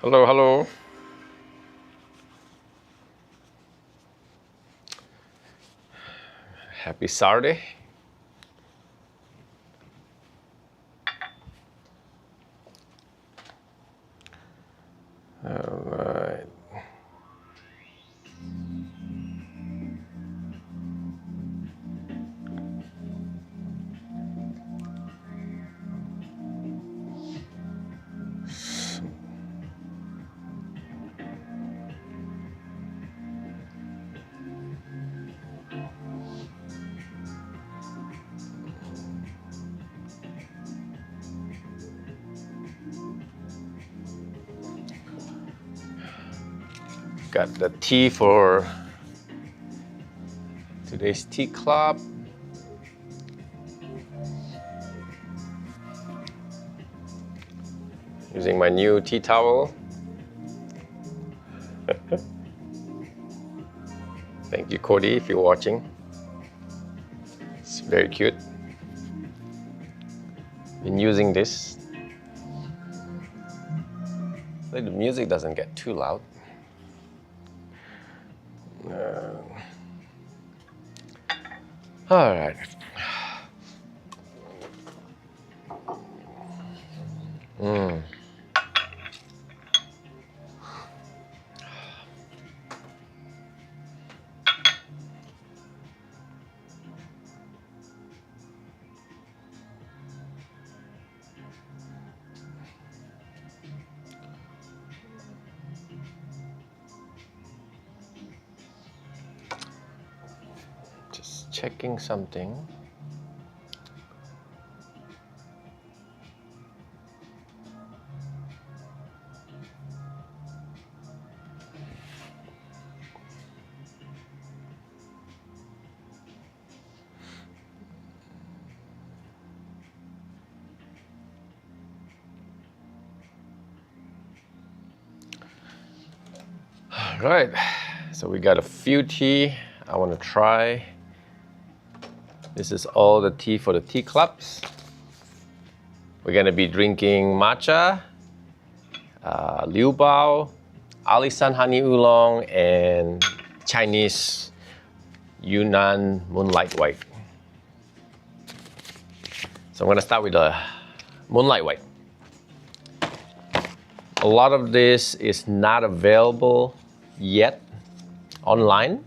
Hello, hello. Happy Saturday. All right. Got the tea for today's tea club. Using my new tea towel. Thank you, Cody, if you're watching. It's very cute. Been using this. Like the music doesn't get too loud. All right. Just checking something. All right, so we got a few tea I want to try. This is all the tea for the tea clubs. We're gonna be drinking matcha, LiuBao, Alishan honey oolong, and Chinese Yunnan Moonlight White. So I'm gonna start with the Moonlight White. A lot of this is not available yet online,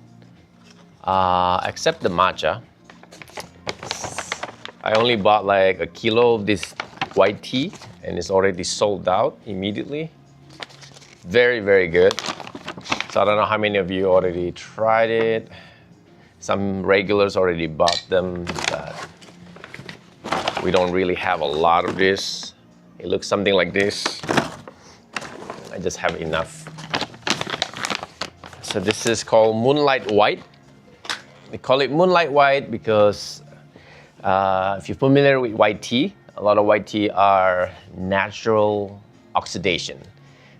except the matcha. I only bought like a kilo of this white tea and it's already sold out immediately. Very, very good. So I don't know how many of you already tried it. Some regulars already bought them, but we don't really have a lot of this. It looks something like this. I just have enough. So this is called Moonlight White. They call it Moonlight White because if you're familiar with white tea, a lot of white tea are natural oxidation.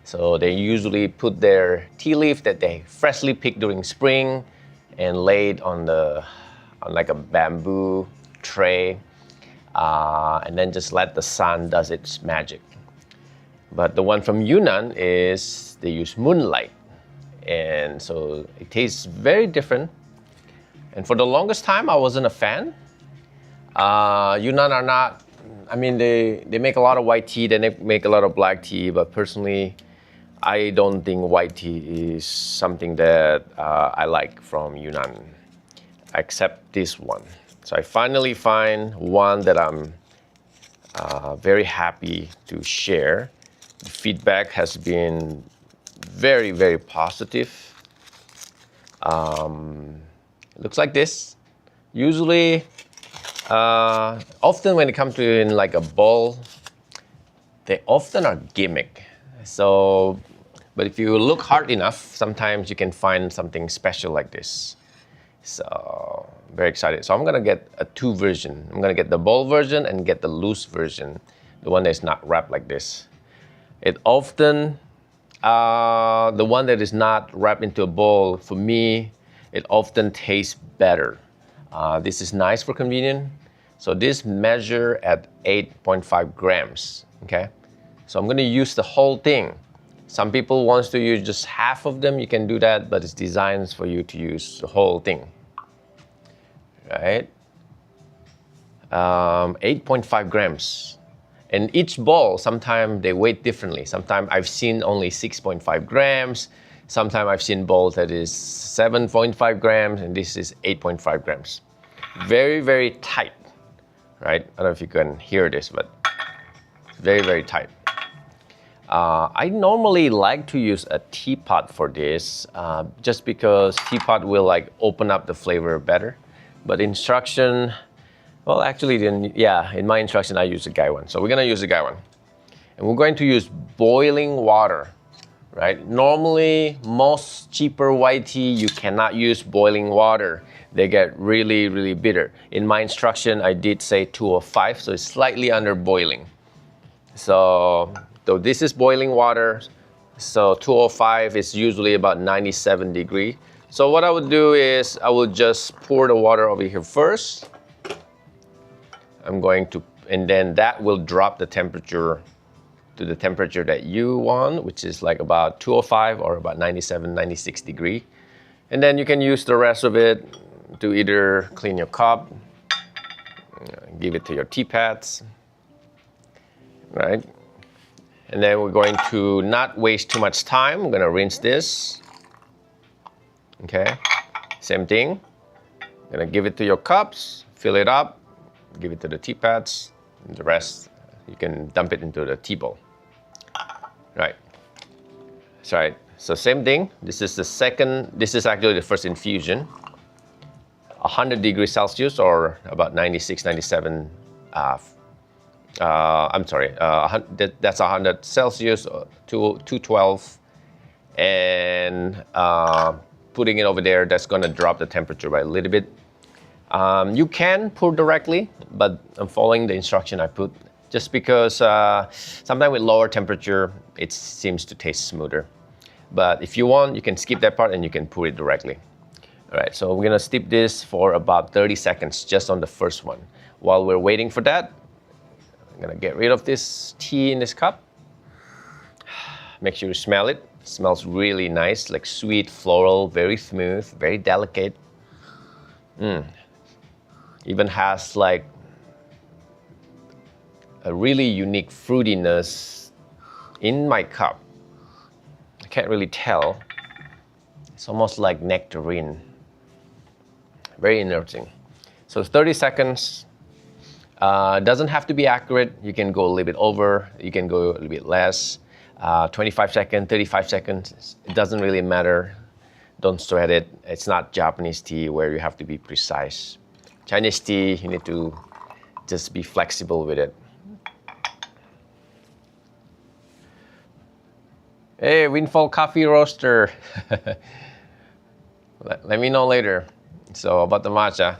So they usually put their tea leaf that they freshly picked during spring and laid on like a bamboo tray, and then just let the sun does its magic. But the one from Yunnan is they use moonlight, and so it tastes very different. And for the longest time, I wasn't a fan. Yunnan are not, I mean, they make a lot of white tea, they make a lot of black tea, but personally, I don't think white tea is something that I like from Yunnan, except this one. So I finally find one that I'm very happy to share. The feedback has been very, very positive. It looks like this. Usually, often when it comes to in like a bowl, they often are gimmick. So, but if you look hard enough, sometimes you can find something special like this. So, very excited. So I'm gonna get a two version. I'm gonna get the bowl version and get the loose version, the one that's not wrapped like this. It often, the one that is not wrapped into a bowl, for me, it often tastes better. This is nice for convenience. So this measure at 8.5 grams, okay? So I'm gonna use the whole thing. Some people wants to use just half of them, you can do that, but it's designed for you to use the whole thing, right? 8.5 grams. And each bowl, sometimes they weigh differently. Sometimes I've seen only 6.5 grams. Sometimes I've seen bowls that is 7.5 grams, and this is 8.5 grams. Very, very tight, right? I don't know if you can hear this, but very, very tight. I normally like to use a teapot for this, just because teapot will like open up the flavor better. But instruction, well, actually, yeah, in my instruction, I use the guy one. So we're gonna use the guy one. And we're going to use boiling water, right? Normally, most cheaper white tea, you cannot use boiling water. They get really, really bitter. In my instruction, I did say 205, so it's slightly under boiling. So this is boiling water. So 205 is usually about 97 degrees. So what I would do is I will just pour the water over here first. I'm going to, and then that will drop the temperature to the temperature that you want, which is like about 205 or about 97, 96 degrees. And then you can use the rest of it to either clean your cup, give it to your tea pads, right? And then we're going to not waste too much time. We're gonna rinse this, okay? Same thing. Gonna give it to your cups, fill it up, give it to the tea pads, and the rest, you can dump it into the tea bowl. Right, that's right. So same thing, this is the second, this is actually the first infusion. 100 degrees Celsius or about 96, 97, I'm sorry, that's 100 Celsius, 212, and putting it over there, that's gonna drop the temperature by a little bit. You can pour directly, but I'm following the instruction I put just because sometimes with lower temperature, it seems to taste smoother. But if you want, you can skip that part and you can pour it directly. All right, so we're gonna steep this for about 30 seconds just on the first one. While we're waiting for that, I'm gonna get rid of this tea in this cup. Make sure you smell it. It smells really nice, like sweet, floral, very smooth, very delicate. Even has like a really unique fruitiness in my cup. I can't really tell. It's almost like nectarine. Very interesting. So 30 seconds. Doesn't have to be accurate. You can go a little bit over. You can go a little bit less. 25 seconds, 35 seconds. It doesn't really matter. Don't sweat it. It's not Japanese tea where you have to be precise. Chinese tea, you need to just be flexible with it. Hey, Windfall Coffee Roaster. Let me know later. So about the matcha,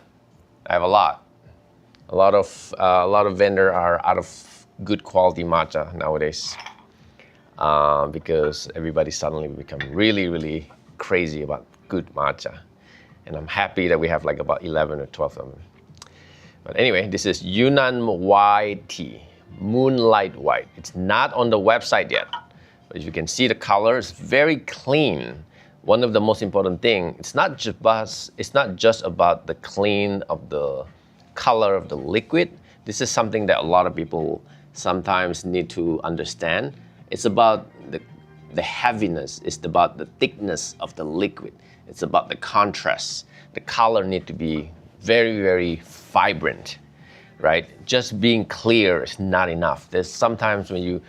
I have a lot. A lot of vendors are out of good quality matcha nowadays because everybody suddenly become really, really crazy about good matcha. And I'm happy that we have like about 11 or 12 of them. But anyway, this is Yunnan White tea, Moonlight White. It's not on the website yet, but as you can see the color is very clean. One of the most important thing, it's not just about the clean of the color of the liquid. This is something that a lot of people sometimes need to understand. It's about the heaviness. It's about the thickness of the liquid. It's about the contrast. The color need to be very, very vibrant, right? Just being clear is not enough. There's sometimes when you,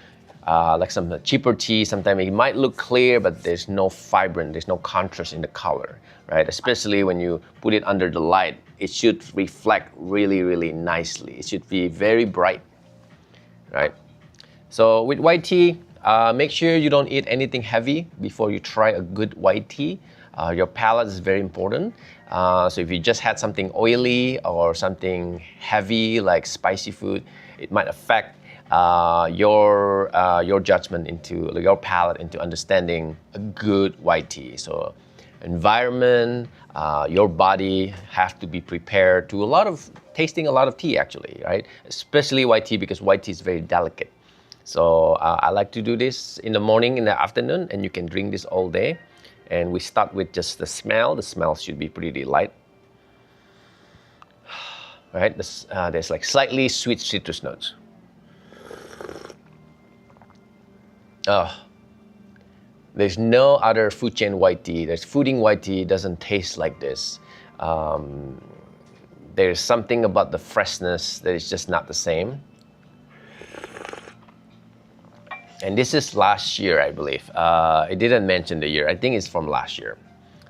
like some cheaper tea, sometimes it might look clear, but there's no vibrant, there's no contrast in the color, right? Especially when you put it under the light, it should reflect really, really nicely. It should be very bright, right? So with white tea, make sure you don't eat anything heavy before you try a good white tea. Your palate is very important. So if you just had something oily or something heavy like spicy food, it might affect your judgment into your palate into understanding a good white tea. So environment, your body have to be prepared to tasting a lot of tea actually, right? Especially white tea because white tea is very delicate. So I like to do this in the morning, in the afternoon, and you can drink this all day. And we start with just the smell. The smell should be pretty light. Right, there's like slightly sweet citrus notes. There's no other food chain white tea. There's fooding white tea doesn't taste like this. There's something about the freshness that is just not the same. And this is last year, I believe. It didn't mention the year. I think it's from last year.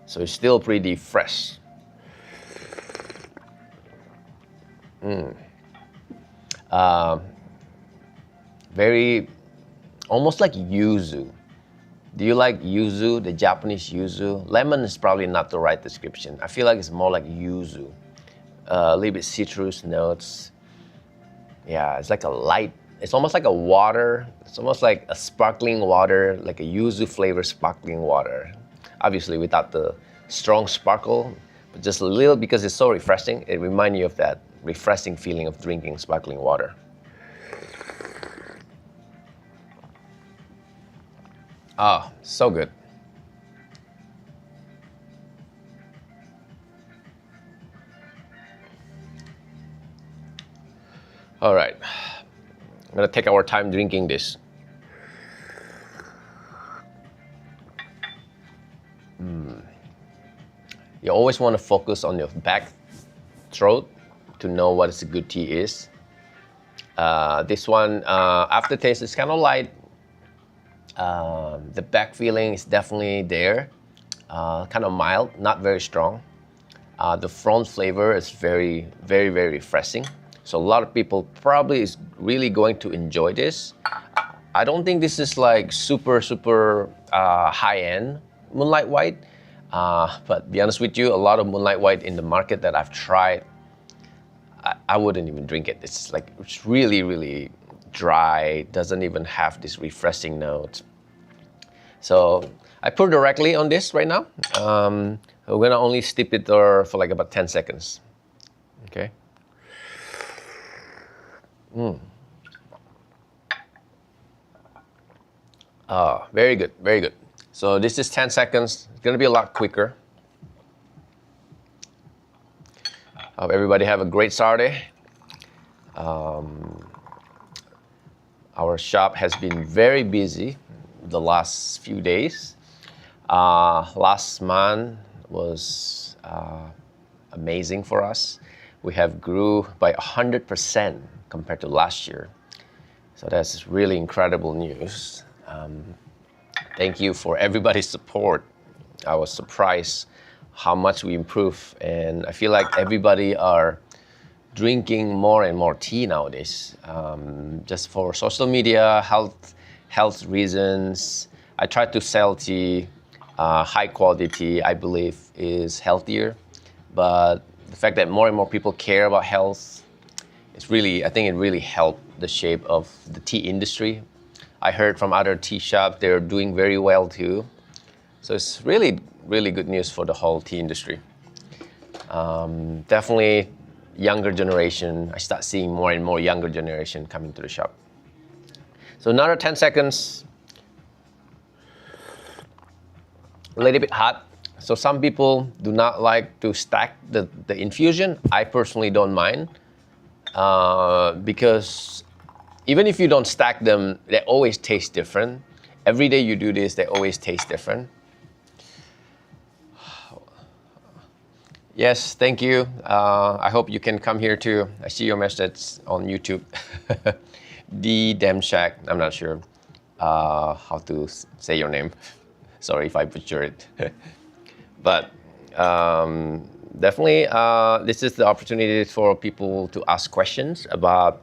So it's still pretty fresh. Very, almost like yuzu. Do you like yuzu, the Japanese yuzu? Lemon is probably not the right description. I feel like it's more like yuzu. A little bit citrus notes. Yeah, it's like a light, it's almost like a water. It's almost like a sparkling water, like a yuzu flavor sparkling water. Obviously without the strong sparkle, but just a little, because it's so refreshing. It reminds you of that refreshing feeling of drinking sparkling water. Ah, so good. All right, I'm gonna take our time drinking this. You always want to focus on your back throat to know what a good tea is. This one, aftertaste is kind of light. The back feeling is definitely there, kind of mild, not very strong. The front flavor is very, very, very refreshing. So a lot of people probably is really going to enjoy this. I don't think this is like super, super high-end Moonlight White. But be honest with you, a lot of Moonlight White in the market that I've tried, I wouldn't even drink it. It's like, it's really, really dry, doesn't even have this refreshing note. So I pour directly on this right now. We're gonna only steep it for like about 10 seconds. Okay. Very good, very good. So this is 10 seconds. It's gonna be a lot quicker. Hope everybody have a great Saturday. Our shop has been very busy the last few days. Last month was amazing for us. We have grew by 100% compared to last year. So that's really incredible news. Thank you for everybody's support. I was surprised how much we improve, and I feel like everybody are drinking more and more tea nowadays. Just for social media, health reasons. I try to sell tea, high quality tea, I believe is healthier. But the fact that more and more people care about health, I think it really helped the shape of the tea industry. I heard from other tea shops, they're doing very well too. So it's really, really good news for the whole tea industry. Definitely younger generation. I start seeing more and more younger generation coming to the shop. So another 10 seconds. A little bit hot. So some people do not like to stack the infusion. I personally don't mind because even if you don't stack them, they always taste different. Every day you do this, they always taste different. Yes, thank you. I hope you can come here too. I see your message on YouTube. D Demshak, I'm not sure how to say your name. Sorry if I butcher it. But definitely, this is the opportunity for people to ask questions about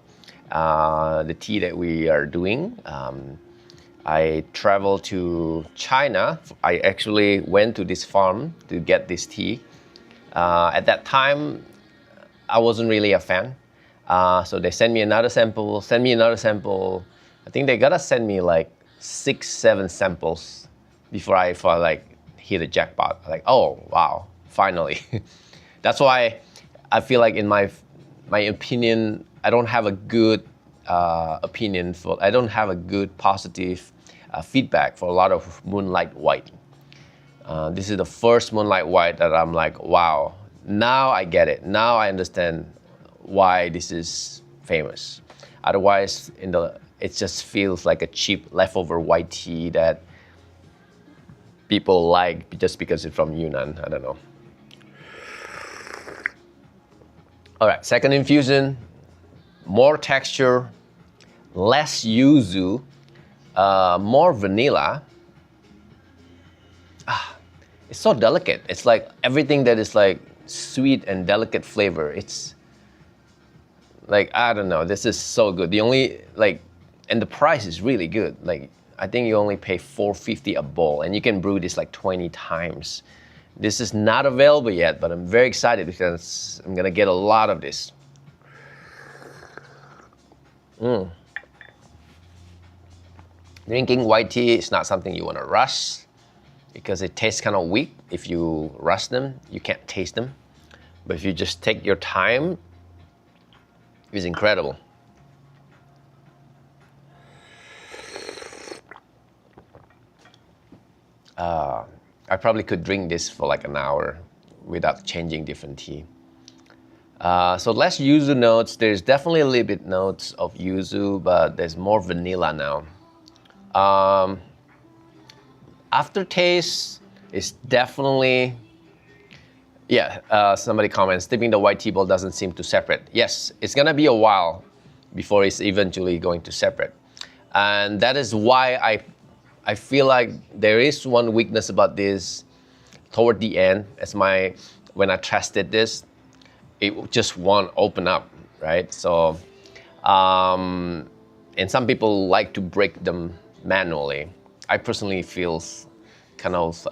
the tea that we are doing. I traveled to China. I actually went to this farm to get this tea. At that time, I wasn't really a fan. So they sent me another sample, I think they gotta send me like 6-7 samples before I like hit a jackpot. Like, oh, wow, finally. That's why I feel like in my opinion, I don't have a good opinion for. I don't have a good positive feedback for a lot of Moonlight White. This is the first Moonlight White that I'm like, wow, now I get it. Now I understand why this is famous. Otherwise, it just feels like a cheap leftover white tea that people like just because it's from Yunnan. I don't know. All right, second infusion, more texture, less yuzu, more vanilla. It's so delicate. It's like everything that is like sweet and delicate flavor. It's like, I don't know, this is so good. The only, like, and the price is really good. Like, I think you only pay $4.50 a bowl, and you can brew this like 20 times. This is not available yet, but I'm very excited because I'm gonna get a lot of this. Drinking white tea is not something you wanna rush because it tastes kind of weak. If you rush them, you can't taste them. But if you just take your time, it's incredible. I probably could drink this for like an hour without changing different tea. So less yuzu notes. There's definitely a little bit notes of yuzu, but there's more vanilla now. Aftertaste is definitely, somebody comments, dipping the white tea bowl doesn't seem to separate. Yes, it's gonna be a while before it's eventually going to separate. And that is why I feel like there is one weakness about this toward the end. When I tested this, it just won't open up, right? So, and some people like to break them manually. I personally feel kind of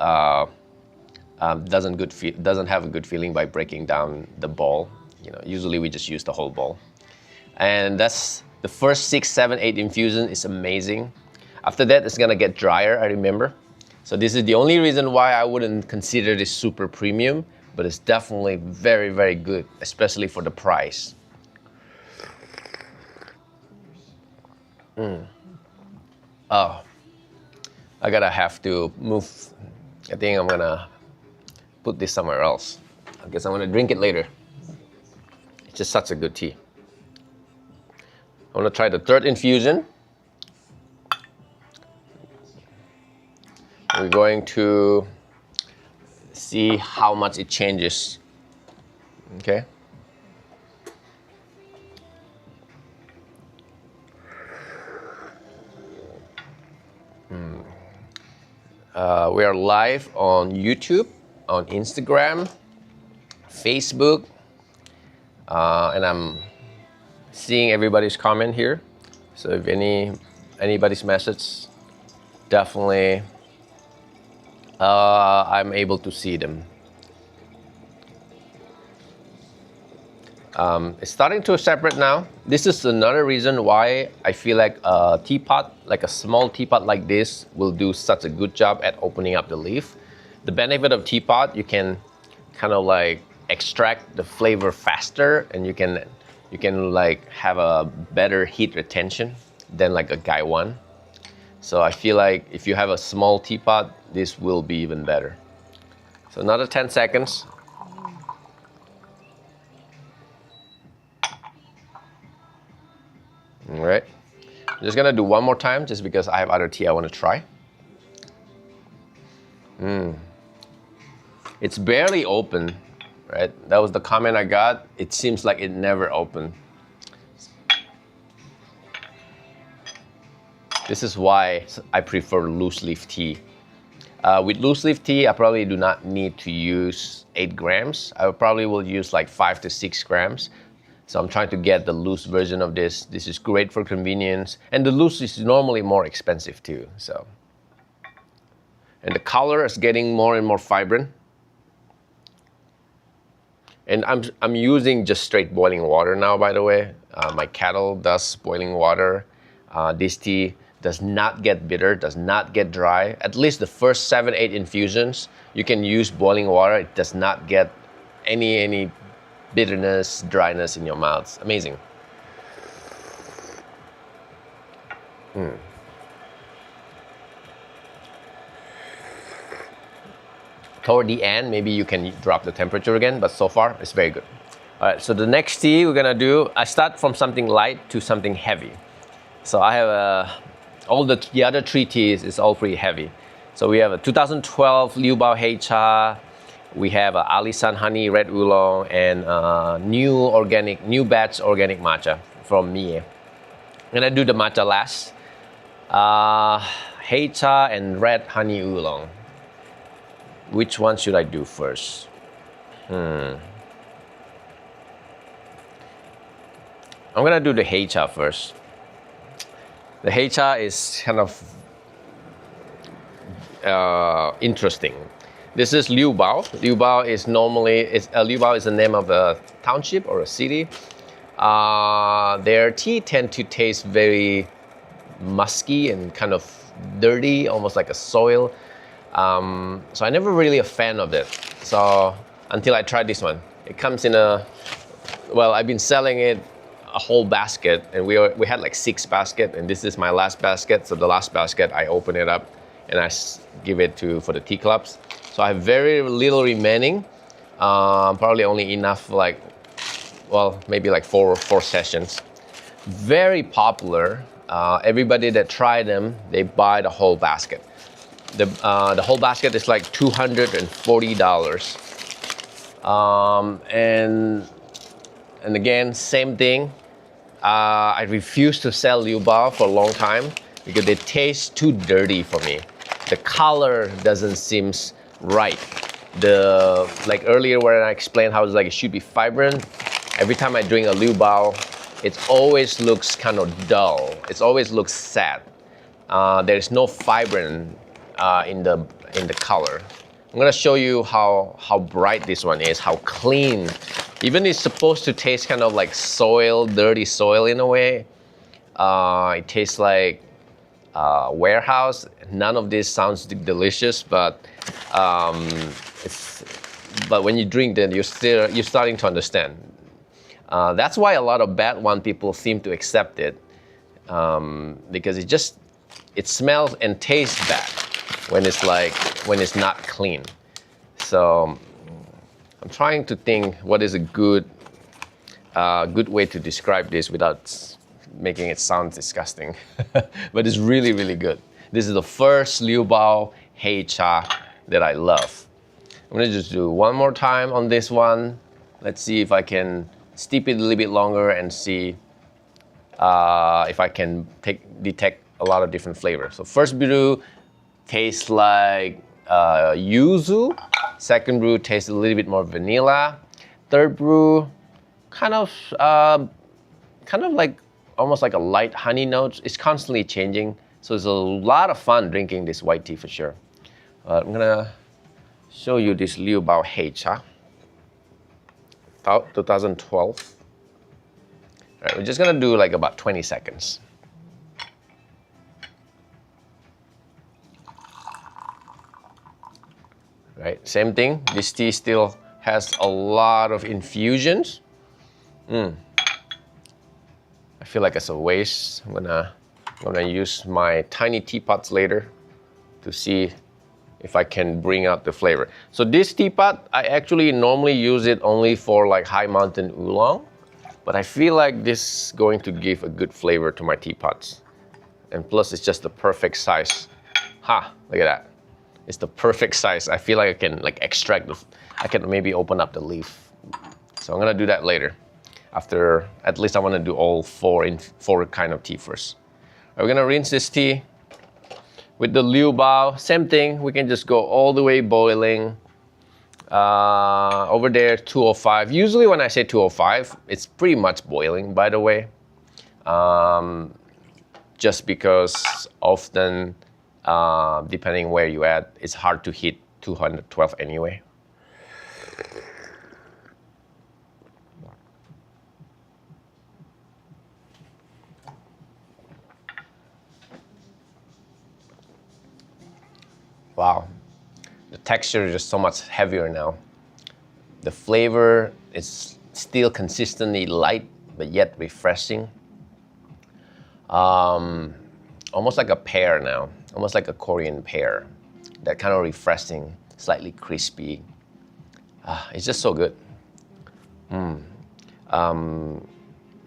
doesn't have a good feeling by breaking down the bowl. You know, usually we just use the whole bowl. And that's the first 6, 7, 8 infusion is amazing. After that, it's gonna get drier, I remember. So this is the only reason why I wouldn't consider this super premium, but it's definitely very, very good, especially for the price. Oh, I gotta have to move. I think I'm gonna put this somewhere else. I guess I'm gonna drink it later. It's just such a good tea. I wanna try the third infusion. We're going to see how much it changes. Okay. We are live on YouTube, on Instagram, Facebook, and I'm seeing everybody's comment here. So if anybody's message, definitely I'm able to see them. It's starting to separate now. This is another reason why I feel like a teapot, like a small teapot like this, will do such a good job at opening up the leaf. The benefit of teapot, you can kind of like extract the flavor faster, and you can like have a better heat retention than like a Gaiwan. So I feel like if you have a small teapot, this will be even better. So another 10 seconds. All right, I'm just gonna do one more time just because I have other tea I want to try. It's barely open, right? That was the comment I got. It seems like it never opened. This is why I prefer loose leaf tea. With loose leaf tea, I probably do not need to use 8 grams. I probably will use like 5 to 6 grams. So I'm trying to get the loose version of this. This is great for convenience. And the loose is normally more expensive too, so. And the color is getting more and more vibrant. And I'm using just straight boiling water now, by the way. My kettle does boiling water. This tea does not get bitter, does not get dry. At least the first 7, 8 infusions, you can use boiling water. It does not get any bitterness, dryness in your mouth. Amazing. Toward the end, maybe you can drop the temperature again, but so far it's very good. All right, so the next tea we're gonna do, I start from something light to something heavy. So I have all the other three teas is all pretty heavy. So we have a 2012 LiuBao Heicha, we have a Alishan honey red oolong, and new batch organic matcha from Mie. I'm gonna do the matcha last. Heicha and red honey oolong. Which one should I do first? I'm gonna do the Heicha first. The Heicha is kind of interesting. This is LiuBao. LiuBao is LiuBao is the name of a township or a city. Their tea tend to taste very musky and kind of dirty, almost like a soil. So I never really a fan of it. So until I tried this one, it comes in I've been selling it a whole basket, and we had like 6 baskets, and this is my last basket. So the last basket, I open it up and I give it for the tea clubs. So I have very little remaining, probably only enough maybe like four sessions. Very popular. Everybody that tried them, they buy the whole basket. The whole basket is like $240. And again, same thing. I refuse to sell LiuBao for a long time because they taste too dirty for me. The color doesn't seem right. Like earlier when I explained how it should be vibrant, every time I drink a LiuBao, it always looks kind of dull. It always looks sad. There's no vibrant in the color. I'm gonna show you how bright this one is, how clean. Even it's supposed to taste kind of like soil, dirty soil in a way. It tastes like warehouse. None of this sounds delicious, but when you drink it, you're starting to understand. That's why a lot of bad one people seem to accept it, because it smells and tastes bad when it's not clean. So I'm trying to think what is a good way to describe this without making it sound disgusting. But it's really, really good. This is the first LiuBao Heicha that I love. I'm gonna just do one more time on this one. Let's see if I can steep it a little bit longer and see if I can detect a lot of different flavors. So first brew tastes like yuzu. Second brew tastes a little bit more vanilla. Third brew, kind of like almost like a light honey note. It's constantly changing, so it's a lot of fun drinking this white tea for sure. I'm gonna show you this LiuBao Heicha, 2012. All right, we're just gonna do like about 20 seconds. Right, same thing. This tea still has a lot of infusions. I feel like it's a waste. I'm gonna use my tiny teapots later to see if I can bring out the flavor. So this teapot, I actually normally use it only for like high mountain oolong, but I feel like this is going to give a good flavor to my teapots. And plus it's just the perfect size. Look at that. It's the perfect size. I feel like I can extract I can maybe open up the leaf. So I'm gonna do that later. After, at least I wanna do all four kind of tea first. We're gonna rinse this tea with the LiuBao. Same thing, we can just go all the way boiling. Over there, 205. Usually when I say 205, it's pretty much boiling, by the way. Just because often, depending where you at, it's hard to hit 212 anyway. Wow, the texture is just so much heavier now. The flavor is still consistently light, but yet refreshing. almost like a pear now, almost like a Korean pear. That kind of refreshing, slightly crispy. It's just so good.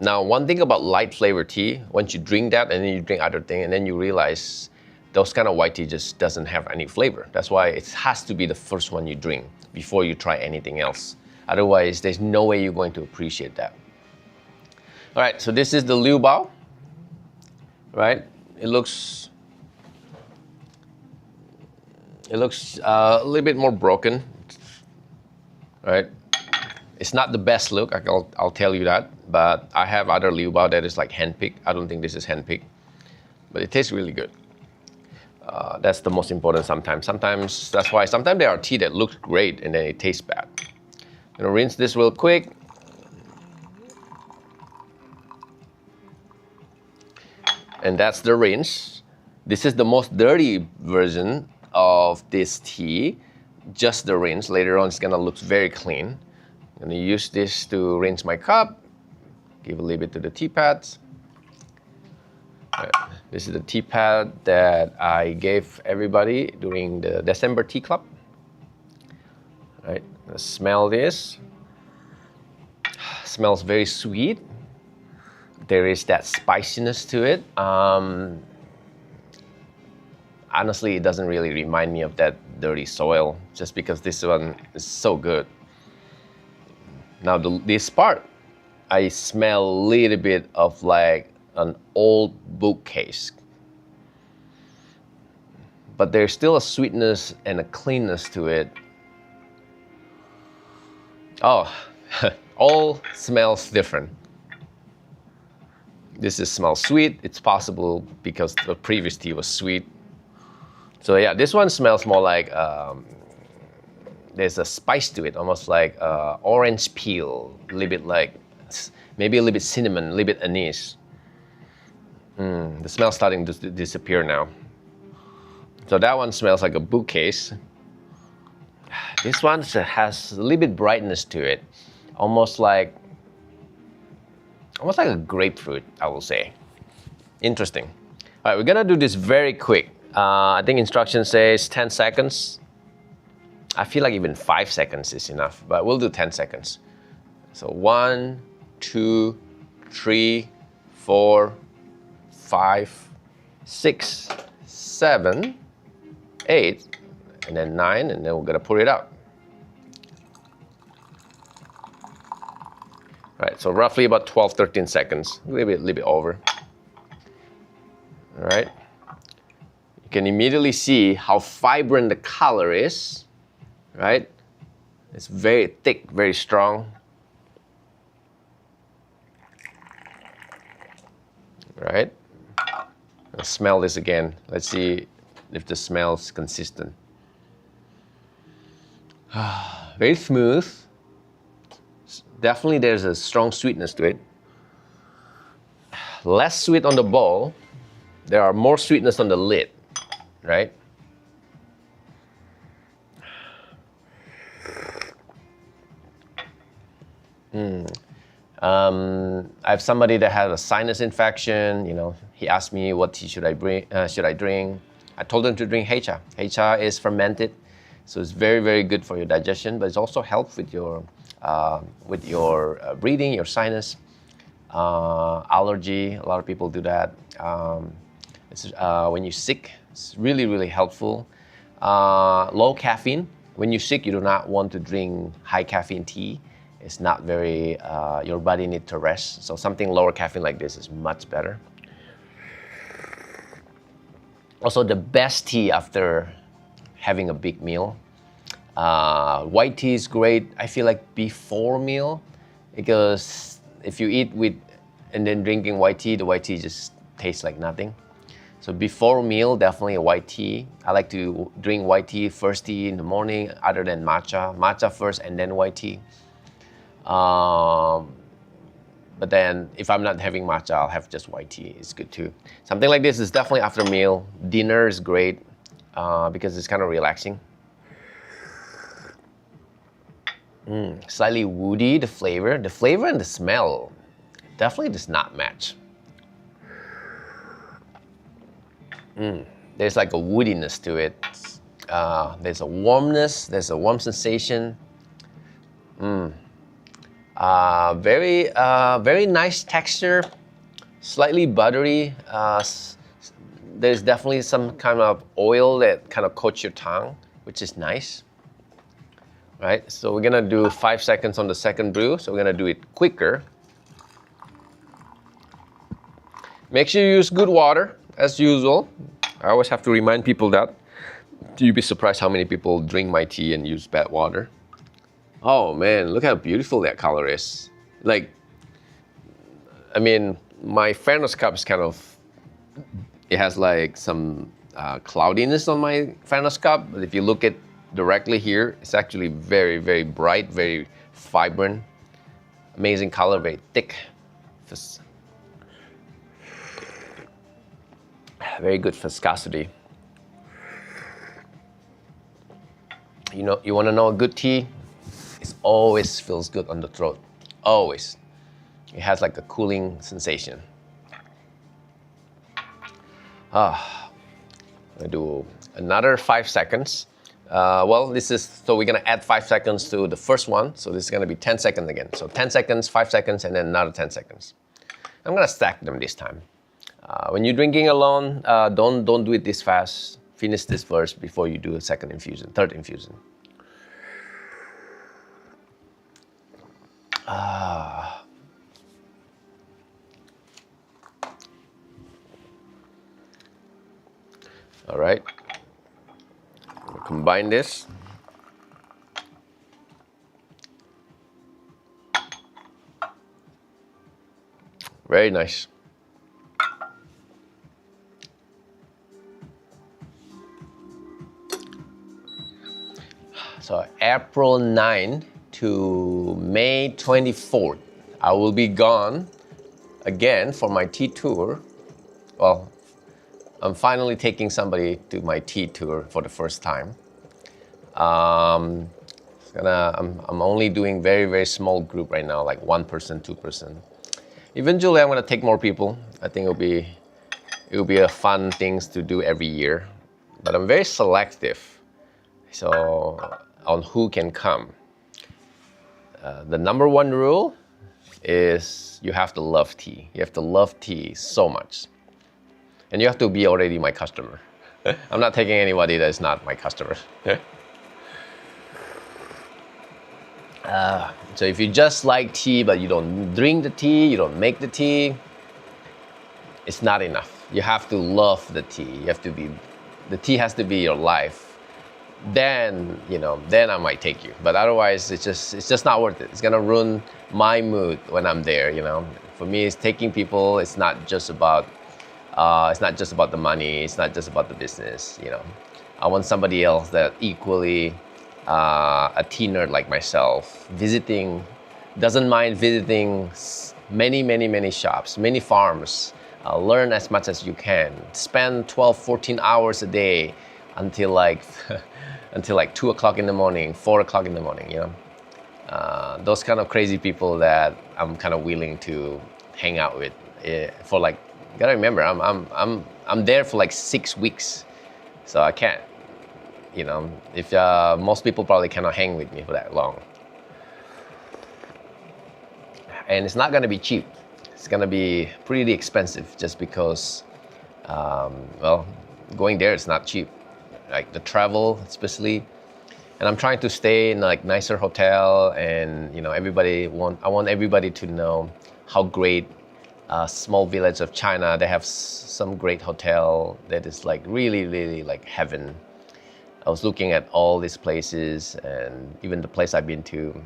Now, one thing about light flavored tea, once you drink that and then you drink other thing, and then you realize those kind of white tea just doesn't have any flavor. That's why it has to be the first one you drink before you try anything else. Otherwise, there's no way you're going to appreciate that. All right, so this is the LiuBao, right? It looks a little bit more broken, right? It's not the best look, I'll tell you that, but I have other LiuBao that is like hand-picked. I don't think this is hand-picked, but it tastes really good. That's the most important sometimes. That's why sometimes there are tea that looks great and then it tastes bad. I'm gonna rinse this real quick. And that's the rinse. This is the most dirty version of this tea, just the rinse. Later on, it's gonna look very clean. I'm gonna use this to rinse my cup, give a little bit to the tea pads. Right. This is the tea pad that I gave everybody during the December tea club. Right. Let's smell this. Smells very sweet. There is that spiciness to it. Honestly, it doesn't really remind me of that dirty soil, just because this one is so good. Now this part, I smell a little bit of like an old bookcase. But there's still a sweetness and a cleanness to it. Oh, all smells different. This smells sweet. It's possible because the previous tea was sweet. So yeah, this one smells more like there's a spice to it, almost like orange peel, a little bit like maybe a little bit cinnamon, a little bit anise. The smell's starting to disappear now. So that one smells like a bookcase. This one has a little bit brightness to it, almost like a grapefruit, I will say. Interesting. All right, we're gonna do this very quick. I think instruction says 10 seconds. I feel like even 5 seconds is enough, but we'll do 10 seconds. So 1, 2, 3, 4, 5, 6, 7, 8, and then 9, and then we're gonna pour it out. All right, so roughly about 12, 13 seconds, a little bit over. All right. You can immediately see how vibrant the color is, right? It's very thick, very strong. Right? Let's smell this again. Let's see if the smell's consistent. Very smooth. Definitely there's a strong sweetness to it. Less sweet on the bowl. There are more sweetness on the lid, right? I have somebody that had a sinus infection. You know, he asked me what tea should I drink. I told him to drink Heicha. Heicha is fermented, so it's very, very good for your digestion, but it's also helps with your breathing, your sinus, allergy. A lot of people do that. When you're sick, it's really, really helpful. Low caffeine. When you're sick, you do not want to drink high caffeine tea. It's not very, your body needs to rest. So something lower caffeine like this is much better. Also, the best tea after having a big meal. White tea is great, I feel like before meal, because if you eat with and then drinking white tea, the white tea just tastes like nothing. So before meal, definitely a white tea. I like to drink white tea, first tea in the morning, other than matcha. Matcha first and then white tea. But then if I'm not having matcha, I'll have just white tea. It's good too. Something like this is definitely after meal. Dinner is great because it's kind of relaxing. Slightly woody, the flavor. The flavor and the smell definitely does not match. There's like a woodiness to it. There's a warmness, there's a warm sensation. Very nice texture, slightly buttery. There's definitely some kind of oil that kind of coats your tongue, which is nice. Right, so we're gonna do 5 seconds on the second brew, so we're gonna do it quicker. Make sure you use good water, as usual. I always have to remind people that. You'd be surprised how many people drink my tea and use bad water. Oh man, look how beautiful that color is. Like, I mean, my Fairness cup is kind of, it has like some cloudiness on my Fairness cup, but if you look at directly here, it's actually very, very bright, very vibrant, amazing color, very thick. Very good viscosity. You know, you want to know a good tea? It always feels good on the throat. Always. It has like a cooling sensation. I'm gonna do another 5 seconds. Well, this is, so we're gonna add 5 seconds to the first one. So this is gonna be 10 seconds again. So 10 seconds, 5 seconds, and then another 10 seconds. I'm gonna stack them this time. When you're drinking alone, don't do it this fast. Finish this first before you do a second infusion, third infusion. All right, combine this. Very nice. So April 9 to May 24th, I will be gone again for my tea tour. Well, I'm finally taking somebody to my tea tour for the first time. I'm only doing very, very small group right now, like 1 person, 2 person. Eventually, I'm gonna take more people. I think it'll be a fun things to do every year. But I'm very selective, so on who can come. The number one rule is you have to love tea. You have to love tea so much. And you have to be already my customer. I'm not taking anybody that's not my customer. So if you just like tea, but you don't drink the tea, you don't make the tea, it's not enough. You have to love the tea. You have to be, the tea has to be your life. Then, you know, then I might take you. But otherwise, it's just not worth it. It's gonna ruin my mood when I'm there, you know. For me, it's taking people, it's not just about the money, it's not just about the business, you know. I want somebody else that equally a tea nerd like myself, doesn't mind visiting many shops, many farms, learn as much as you can, spend 12, 14 hours a day until like 2 o'clock in the morning, 4 o'clock in the morning, you know. Those kind of crazy people that I'm kind of willing to hang out with for like, you gotta remember, I'm there for like 6 weeks, so I can't, you know, if most people probably cannot hang with me for that long. And it's not gonna be cheap. It's gonna be pretty expensive just because, well, going there is not cheap. Like the travel especially, and I'm trying to stay in like nicer hotel, and you know, I want everybody to know how great small village of China, they have some great hotel that is like really like heaven. I was looking at all these places, and even the place I've been to,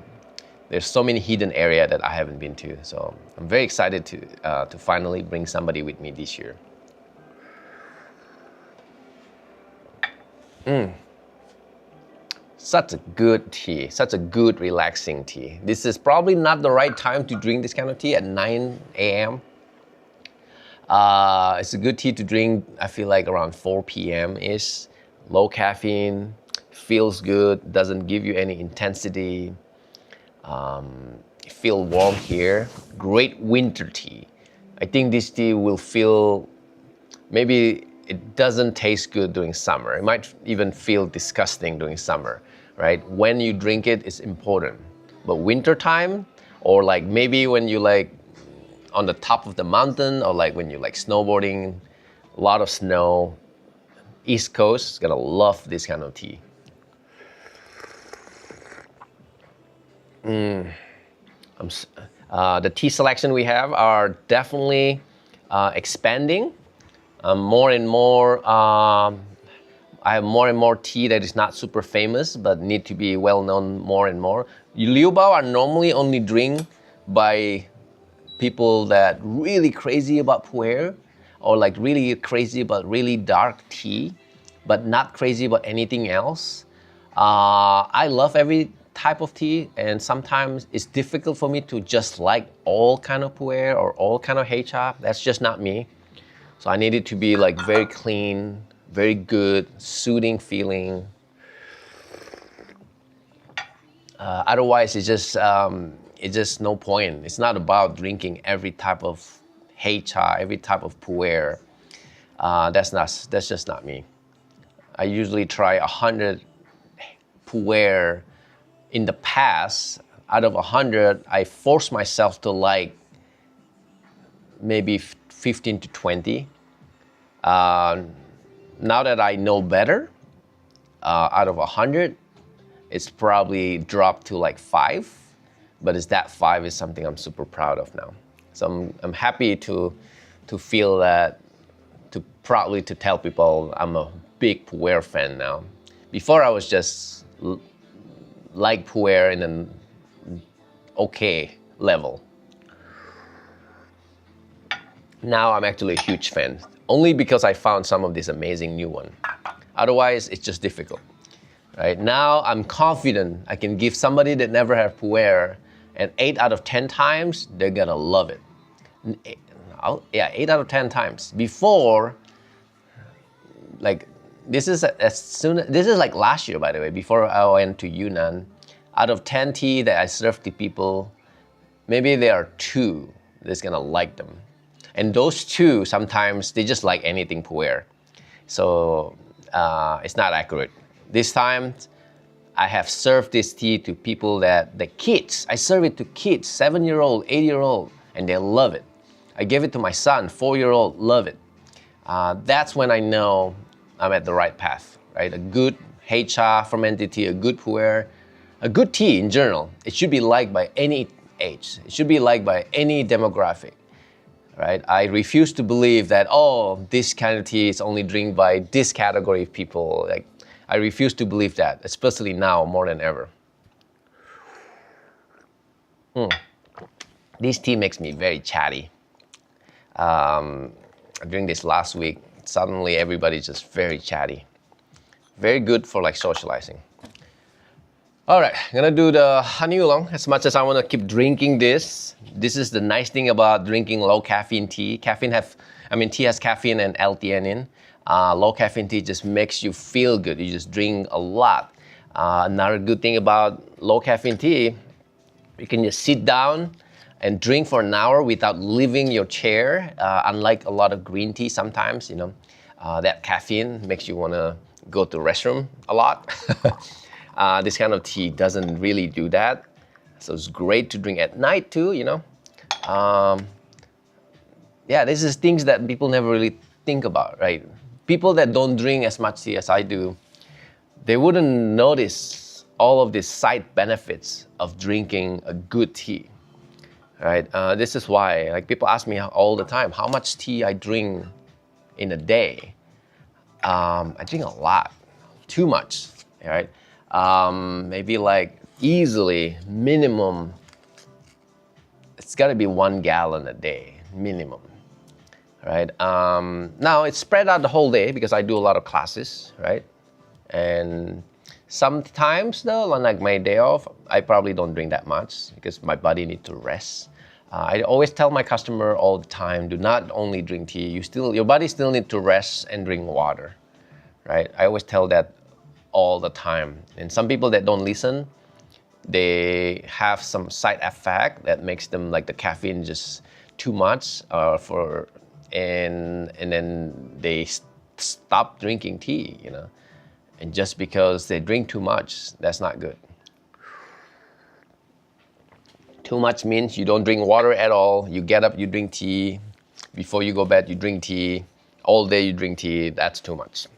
there's so many hidden area that I haven't been to. So I'm very excited to finally bring somebody with me this year. Such a good tea, such a good relaxing tea. This is probably not the right time to drink this kind of tea at 9 a.m. It's a good tea to drink, I feel like around 4 p.m.-ish. Low caffeine, feels good, doesn't give you any intensity. Feel warm here. Great winter tea. I think this tea will feel, maybe it doesn't taste good during summer. It might even feel disgusting during summer, right? When you drink it, it's important. But winter time, or like maybe when you like on the top of the mountain, or like when you like snowboarding, a lot of snow, East Coast is gonna love this kind of tea. The tea selection we have are definitely expanding. More and more, I have more and more tea that is not super famous but need to be well known more and more. LiuBao are normally only drink by people that really crazy about pu'er, or like really crazy about really dark tea, but not crazy about anything else. I love every type of tea, and sometimes it's difficult for me to just like all kind of pu'er or all kind of heicha. That's just not me. So I need it to be like very clean, very good, soothing feeling. Otherwise, it's just no point. It's not about drinking every type of heicha, every type of pu'er. That's just not me. I usually try 100 pu'er. In the past, out of 100, I force myself to like maybe 15 to 20. Now that I know better, out of 100, it's probably dropped to like 5. But it's that 5 is something I'm super proud of now. So I'm happy to feel that, to proudly to tell people I'm a big pu'er fan now. Before I was just like pu'er in an okay level. Now I'm actually a huge fan, only because I found some of this amazing new one. Otherwise, it's just difficult. Right now, I'm confident I can give somebody that never had pu'er, and 8 out of 10 times, they're gonna love it. 8 out of 10 times. Before, like, this is like last year, by the way, before I went to Yunnan. Out of 10 tea that I serve to people, maybe there are 2 that's gonna like them. And those 2, sometimes they just like anything pu'er. So it's not accurate. This time, I have served this tea to people the kids, I serve it to kids, 7-year-old, 8-year-old, and they love it. I gave it to my son, 4-year-old, love it. That's when I know I'm at the right path, right? A good heicha fermented tea, a good pu'er, a good tea in general. It should be liked by any age. It should be liked by any demographic, right? I refuse to believe that, oh, this kind of tea is only drinked by this category of people. Like, I refuse to believe that, especially now more than ever. This tea makes me very chatty. During this last week, suddenly everybody's just very chatty. Very good for like socializing. All right, I'm gonna do the honey oolong. As much as I wanna keep drinking this is the nice thing about drinking low caffeine tea. Tea has caffeine and L-theanine. Low caffeine tea just makes you feel good. You just drink a lot. Another good thing about low caffeine tea, you can just sit down and drink for an hour without leaving your chair. Unlike a lot of green tea sometimes, that caffeine makes you wanna go to the restroom a lot. This kind of tea doesn't really do that. So it's great to drink at night too, this is things that people never really think about, right? People that don't drink as much tea as I do, they wouldn't notice all of these side benefits of drinking a good tea, right? This is why, like, people ask me all the time, how much tea I drink in a day. I drink a lot, too much, right? Maybe like easily minimum, it's gotta be 1 gallon a day, minimum, right? Now it's spread out the whole day because I do a lot of classes, right? And sometimes though, like my day off, I probably don't drink that much because my body needs to rest. I always tell my customer all the time, do not only drink tea, your body still needs to rest and drink water, right? I always tell that all the time. And some people that don't listen, they have some side effect that makes them like the caffeine just too much and then they stop drinking tea, you know. And just because they drink too much, that's not good. Too much means you don't drink water at all. You get up, you drink tea. Before you go bed, you drink tea. All day you drink tea. That's too much.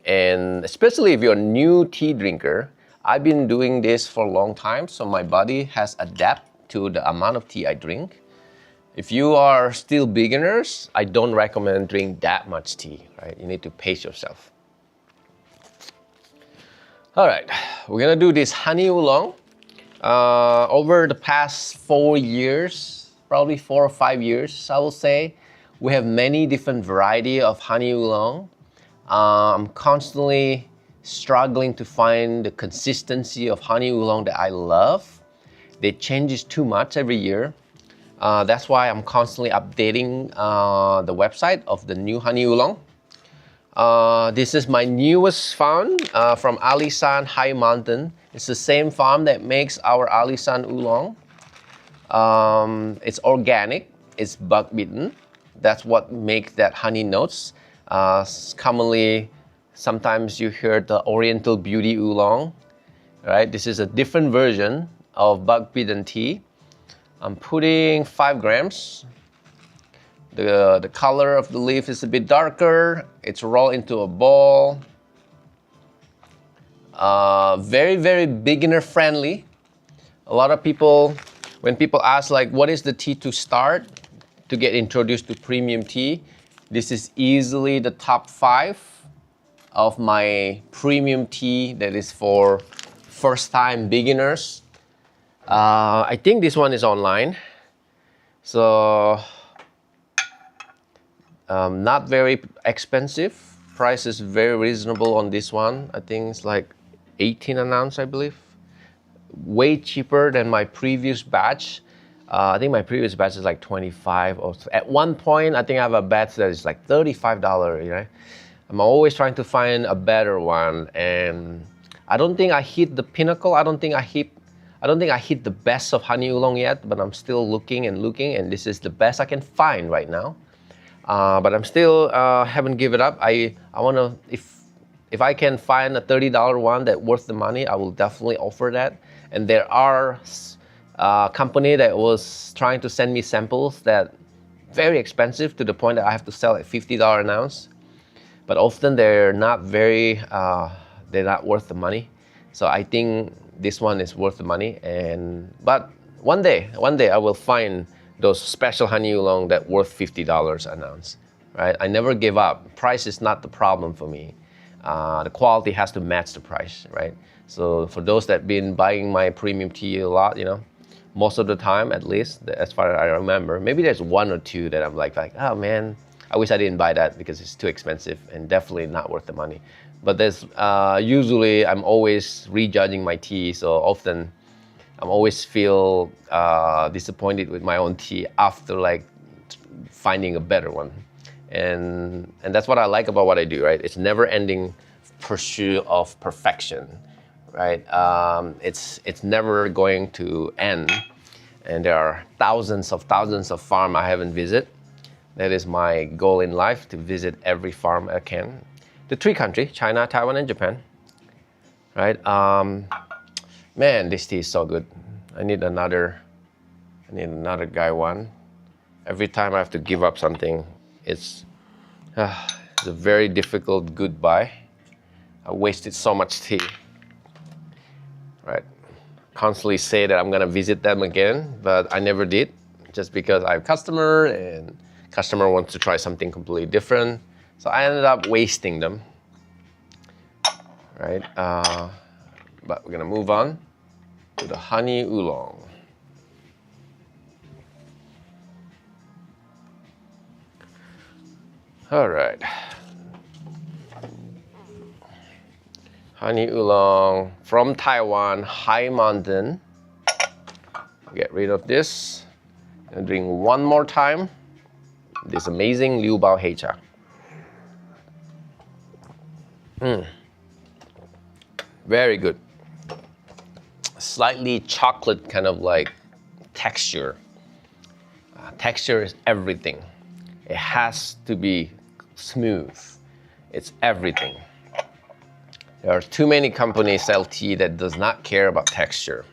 And especially if you're a new tea drinker, I've been doing this for a long time, so my body has adapted to the amount of tea I drink. If you are still beginners, I don't recommend drink that much tea, right? You need to pace yourself. All right, we're gonna do this honey oolong. Over the past 4 years, probably 4 or 5 years, I will say, we have many different variety of honey oolong. I'm constantly struggling to find the consistency of honey oolong that I love. They changes too much every year. That's why I'm constantly updating the website of the new honey oolong. This is my newest farm from Alishan High Mountain. It's the same farm that makes our Alishan oolong. It's organic, it's bug bitten. That's what makes that honey notes. Commonly, sometimes you hear the Oriental Beauty oolong, right? This is a different version of bug bitten tea. I'm putting 5 grams. The color of the leaf is a bit darker. It's rolled into a bowl. Very, very beginner friendly. A lot of people, when people ask like, what is the tea to start to get introduced to premium tea? This is easily the top 5 of my premium tea that is for first time beginners. I think this one is online. So, not very expensive. Price is very reasonable on this one. I think it's like 18 an ounce, I believe. Way cheaper than my previous batch. I think my previous batch is like 25 or at one point I think I have a batch that is like $35, you know. I'm always trying to find a better one, and I don't think I hit the pinnacle. I don't think I hit the best of honey oolong yet, but I'm still looking, and this is the best I can find right now. But I'm still haven't given up. I wanna, if I can find a $30 one that worth the money, I will definitely offer that. And there are company that was trying to send me samples that very expensive to the point that I have to sell at $50 an ounce. But often they're not very, they're not worth the money. So I think this one is worth the money. But one day I will find those special honey oolong that worth $50 an ounce, right? I never give up. Price is not the problem for me. The quality has to match the price, right? So for those that been buying my premium tea a lot, you know, most of the time, at least, as far as I remember, maybe there's 1 or 2 that I'm like, oh man, I wish I didn't buy that because it's too expensive and definitely not worth the money. But there's usually I'm always rejudging my tea, so often I'm always feel disappointed with my own tea after like finding a better one. And that's what I like about what I do, right? It's never-ending pursuit of perfection, right? It's never going to end, and there are thousands of farms I haven't visited. That is my goal in life, to visit every farm I can. The 3 countries, China, Taiwan, and Japan, right? Man, this tea is so good. I need another guy one. Every time I have to give up something, it's a very difficult goodbye. I wasted so much tea, right? Constantly say that I'm gonna visit them again, but I never did, just because I have customer and customer wants to try something completely different. So I ended up wasting them, right? But we're gonna move on to the honey oolong. All right. Honey oolong from Taiwan, high mountain. Get rid of this and drink one more time this amazing LiuBao Heicha. Very good. Slightly chocolate kind of like texture. Texture is everything. It has to be smooth. It's everything. There are too many companies sell tea that does not care about texture.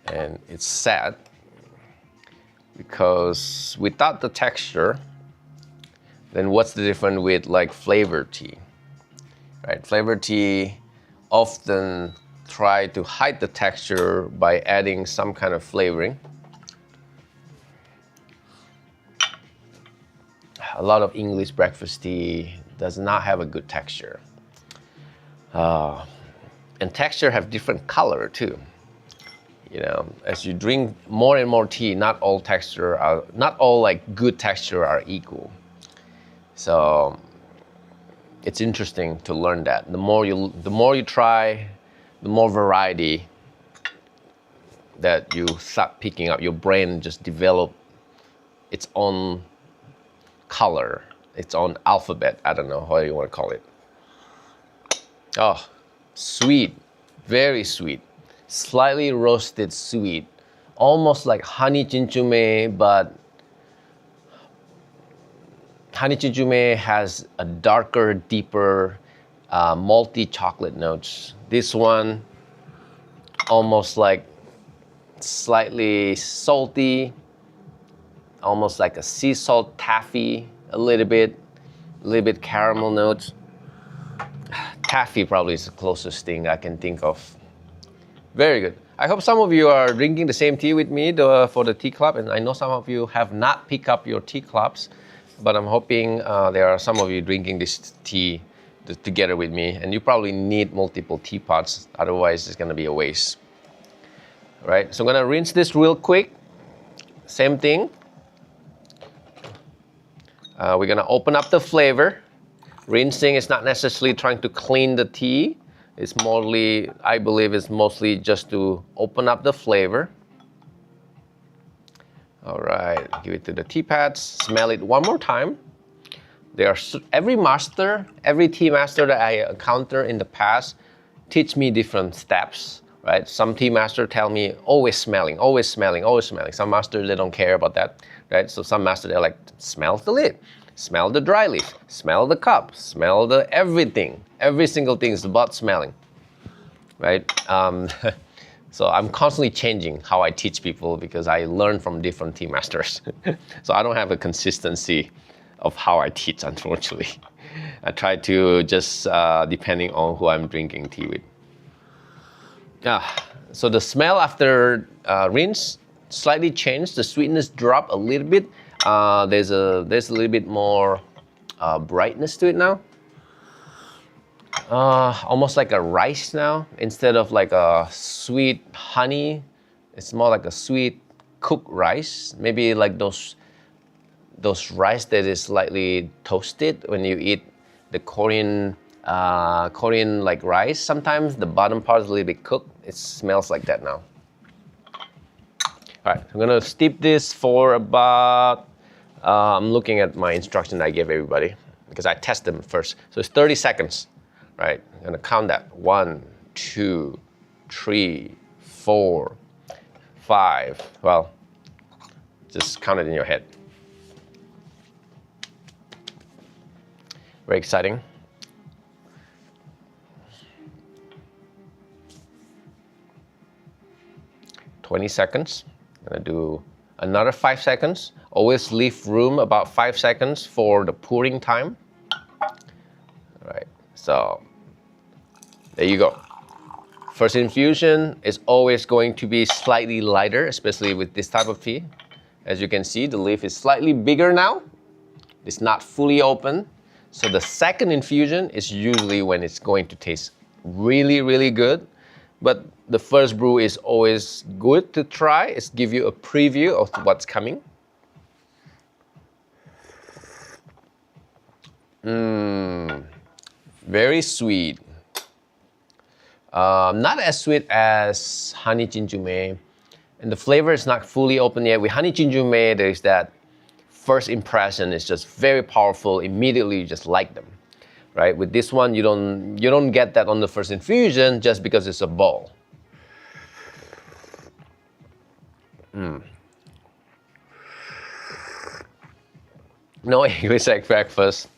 And it's sad because without the texture, then what's the difference with like flavored tea, right? Flavored tea often try to hide the texture by adding some kind of flavoring. A lot of English breakfast tea does not have a good texture. And texture have different color too. You know, as you drink more and more tea, not all like good texture are equal. So it's interesting to learn that. The more you try, the more variety that you start picking up. Your brain just develop its own color, its own alphabet. I don't know how you want to call it. Oh, sweet, very sweet, slightly roasted sweet, almost like honey jinchume, but honey jinchume has a darker, deeper, malty chocolate notes. This one, almost like slightly salty, almost like a sea salt taffy, a little bit caramel notes. Taffy probably is the closest thing I can think of. Very good. I hope some of you are drinking the same tea with me for the tea club, and I know some of you have not picked up your tea clubs, but I'm hoping there are some of you drinking this tea together with me, and you probably need multiple teapots, otherwise it's gonna be a waste. All right, so I'm gonna rinse this real quick. Same thing. We're gonna open up the flavor. Rinsing is not necessarily trying to clean the tea. It's mostly, I believe it's mostly just to open up the flavor. All right, give it to the tea pads. Smell it one more time. Every tea master that I encounter in the past teach me different steps, right? Some tea master tell me always smelling, always smelling, always smelling. Some masters, they don't care about that, right? So some masters, they're like, smell the lid. Smell the dry leaf, smell the cup, smell the everything. Every single thing is about smelling, right? So I'm constantly changing how I teach people because I learn from different tea masters. So I don't have a consistency of how I teach, unfortunately. I try to just, depending on who I'm drinking tea with. So the smell after rinse slightly changed. The sweetness dropped a little bit. There's a little bit more brightness to it now. Almost like a rice now. Instead of like a sweet honey, it's more like a sweet cooked rice. Maybe like those rice that is slightly toasted when you eat the Korean like rice. Sometimes the bottom part is a little bit cooked. It smells like that now. All right, I'm gonna steep this for about, I'm looking at my instruction I gave everybody because I test them first. So it's 30 seconds, right? I'm gonna count that. 1, 2, 3, 4, 5. Well, just count it in your head. Very exciting. $20. I'm gonna do another 5 seconds. Always leave room about 5 seconds for the pouring time. All right, so there you go. First infusion is always going to be slightly lighter, especially with this type of tea. As you can see, the leaf is slightly bigger now. It's not fully open. So the second infusion is usually when it's going to taste really, really good. But the first brew is always good to try. It's give you a preview of what's coming. Very sweet. Not as sweet as honey jinjume. And the flavor is not fully open yet. With honey jinjume, there's that first impression is just very powerful. Immediately you just like them. Right? With this one, you don't get that on the first infusion just because it's a bowl. No English egg breakfast.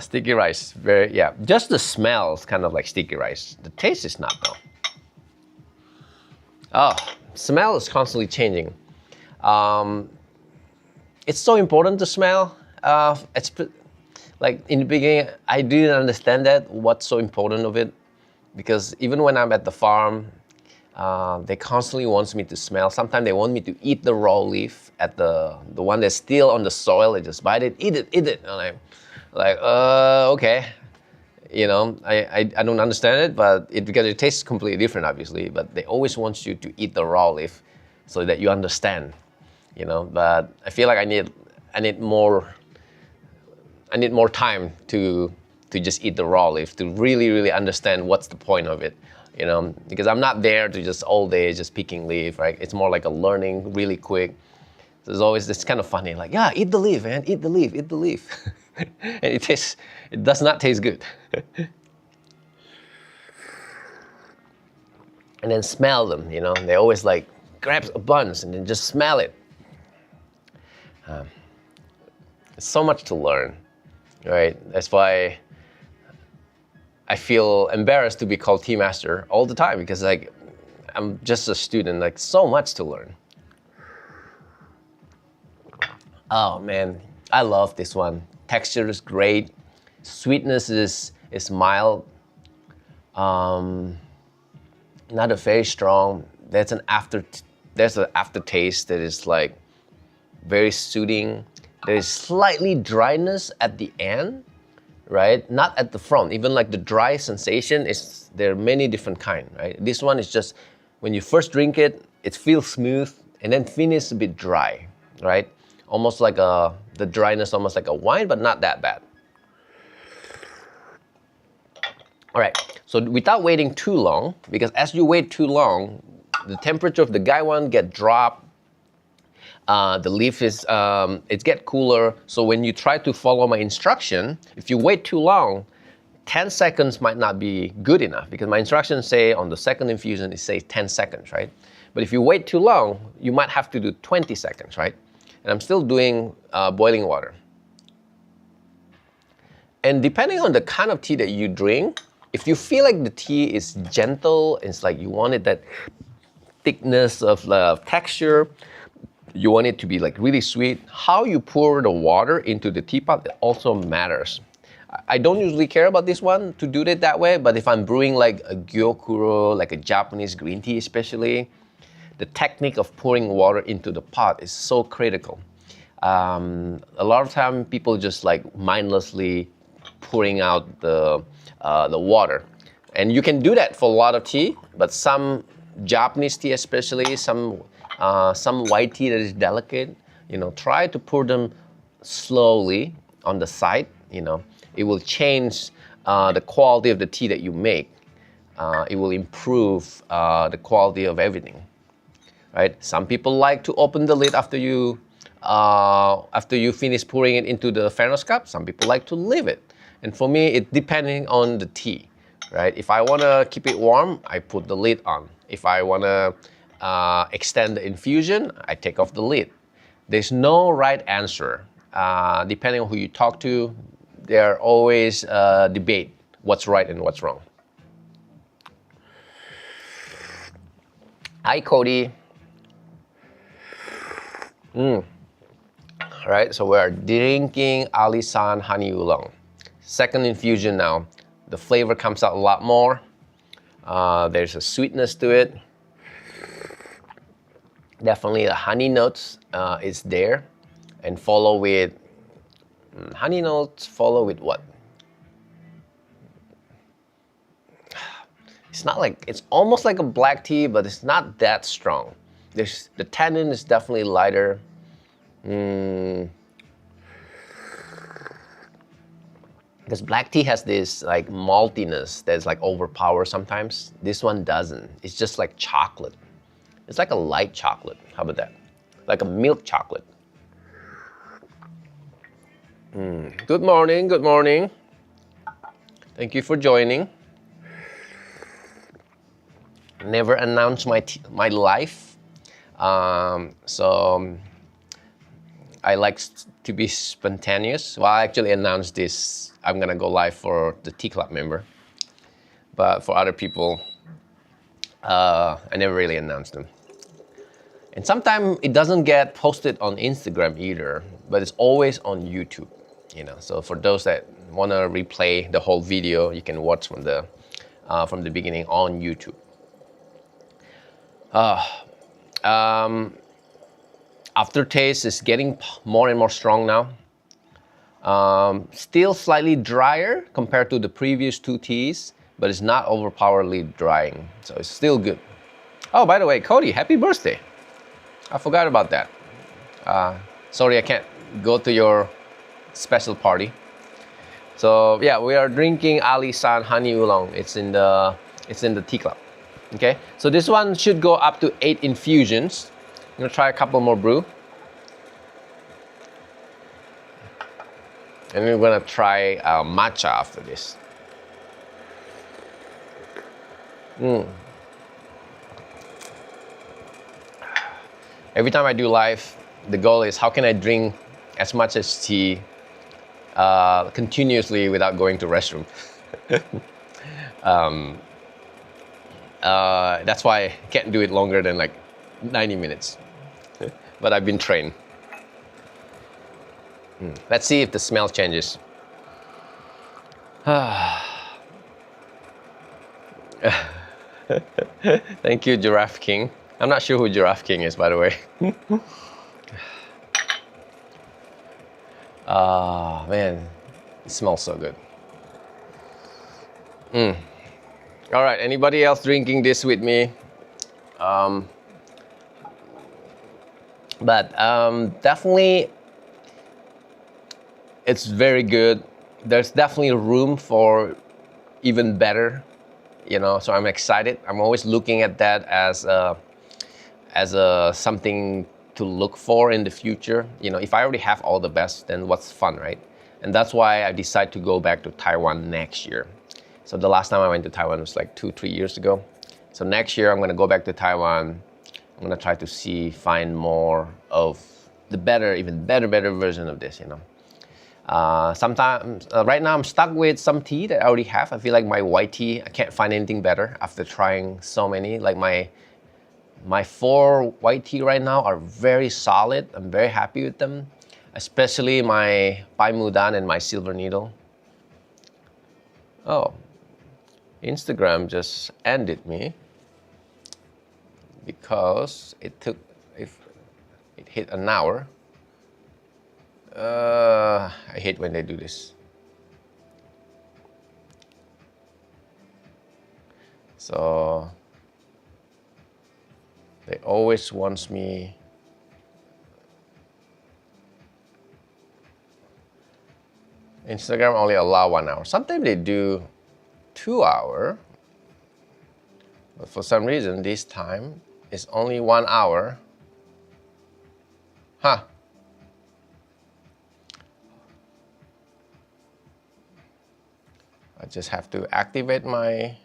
Sticky rice, very, yeah. Just the smell is kind of like sticky rice. The taste is not though. Oh, smell is constantly changing. It's so important to smell. Like in the beginning, I didn't understand that, what's so important of it. Because even when I'm at the farm, they constantly want me to smell. Sometimes they want me to eat the raw leaf at the one that's still on the soil. They just bite it, eat it, eat it. And I'm like, okay. You know, I don't understand it, but because it tastes completely different, obviously. But they always want you to eat the raw leaf so that you understand. You know, but I feel like I need more time to just eat the raw leaf to really understand what's the point of it, you know, because I'm not there to just all day just picking leaf, right? It's more like a learning really quick. So there's always this kind of funny, like, yeah, eat the leaf, man, eat the leaf, eat the leaf. And it does not taste good. And then smell them, you know, they always like grab a bunch and then just smell it. It's so much to learn, right? That's why I feel embarrassed to be called tea master all the time, because like I'm just a student, like so much to learn. Oh man, I love this one. Texture is great. Sweetness is mild. Not a very strong. There's an aftertaste that is like very soothing. There's slightly dryness at the end, right? Not at the front. Even like the dry sensation is, there are many different kinds, right? This one is just, when you first drink it, it feels smooth and then finish a bit dry, right? Almost like the dryness, almost like a wine, but not that bad. All right, so without waiting too long, because as you wait too long, the temperature of the gaiwan get dropped. The leaf is, it get cooler. So when you try to follow my instruction, if you wait too long, 10 seconds might not be good enough, because my instructions say on the second infusion, it says 10 seconds, right? But if you wait too long, you might have to do 20 seconds, right? And I'm still doing boiling water. And depending on the kind of tea that you drink, if you feel like the tea is gentle, it's like you wanted that thickness of the texture, you want it to be like really sweet, how you pour the water into the teapot, it also matters. I don't usually care about this one to do it that way, but if I'm brewing like a gyokuro, like a Japanese green tea especially, the technique of pouring water into the pot is so critical. A lot of time people just like mindlessly pouring out the water. And you can do that for a lot of tea, but some Japanese tea especially, some white tea that is delicate, you know, try to pour them slowly on the side, you know. It will change the quality of the tea that you make. It will improve the quality of everything, right? Some people like to open the lid after you finish pouring it into the Fairness cup. Some people like to leave it. And for me, it depending on the tea, right? If I want to keep it warm, I put the lid on. If I want to extend the infusion, I take off the lid. There's no right answer. Depending on who you talk to, there always debate what's right and what's wrong. Hi, Cody. All right, so we're drinking Alishan honey oolong. Second infusion now. The flavor comes out a lot more. There's a sweetness to it. Definitely the honey notes is there, and follow with honey notes. Follow with what? It's not like, it's almost like a black tea, but it's not that strong. The tannin is definitely lighter. Because black tea has this like maltiness that's like overpowered sometimes. This one doesn't. It's just like chocolate. It's like a light chocolate. How about that? Like a milk chocolate. Good morning, good morning. Thank you for joining. Never announced my life. So I like to be spontaneous. Well, I actually announced this. I'm gonna go live for the Tea Club member, but for other people, I never really announced them. And sometimes it doesn't get posted on Instagram either, but it's always on YouTube. You know, so for those that want to replay the whole video, you can watch from the beginning on YouTube. Aftertaste is getting more and more strong now. Still slightly drier compared to the previous two teas, but it's not overpoweringly drying, so it's still good. Oh, by the way, Cody, happy birthday. I forgot about that. Sorry I can't go to your special party. So yeah, we are drinking Alishan honey oolong. It's in the tea club. Okay, so this one should go up to 8 infusions. I'm gonna try a couple more brew. And we're gonna try matcha after this. Every time I do live, the goal is how can I drink as much as tea continuously without going to restroom. That's why I can't do it longer than like 90 minutes. But I've been trained. Let's see if the smell changes. Thank you, Giraffe King. I'm not sure who Giraffe King is, by the way. Man, it smells so good. All right, anybody else drinking this with me? Definitely, it's very good. There's definitely room for even better, you know. So I'm excited. I'm always looking at that as something to look for in the future. You know, if I already have all the best, then what's fun, right? And that's why I decided to go back to Taiwan next year. So the last time I went to Taiwan was like 2-3 years ago. So next year I'm gonna go back to Taiwan. I'm gonna try to find more of the even better version of this, you know. Sometimes, right now I'm stuck with some tea that I already have. I feel like my white tea, I can't find anything better after trying so many. Like my 4 white tea right now are very solid. I'm very happy with them, especially my Pai Mudan and my Silver Needle. Oh, Instagram just ended me because it hit an hour. I hate when they do this. So they always wants me. Instagram only allow 1 hour. Sometimes they do 2 hours, but for some reason this time it's only 1 hour. Huh. I just have to activate my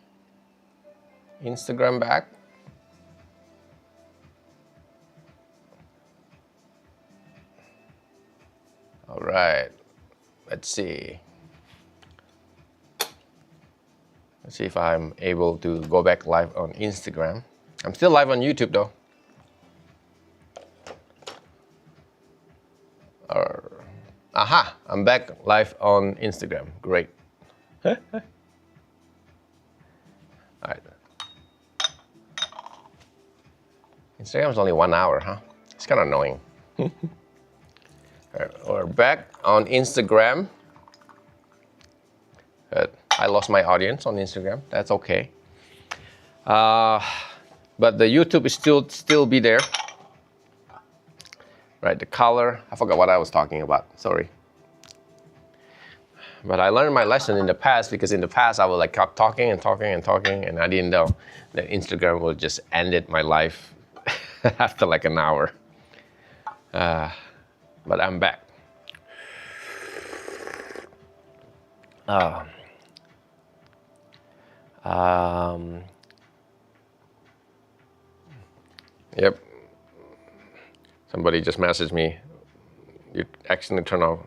Instagram back. All right, let's see. Let's see if I'm able to go back live on Instagram. I'm still live on YouTube though. Aha, I'm back live on Instagram. Great. All right. Instagram is only 1 hour, huh? It's kind of annoying. All right, we're back on Instagram. Good. I lost my audience on Instagram. That's okay. But the YouTube is still be there. Right, the color. I forgot what I was talking about. Sorry. But I learned my lesson in the past, because in the past I would like keep talking, and I didn't know that Instagram will just ended my life after like an hour. But I'm back. Yep. Somebody just messaged me. You accidentally turn off.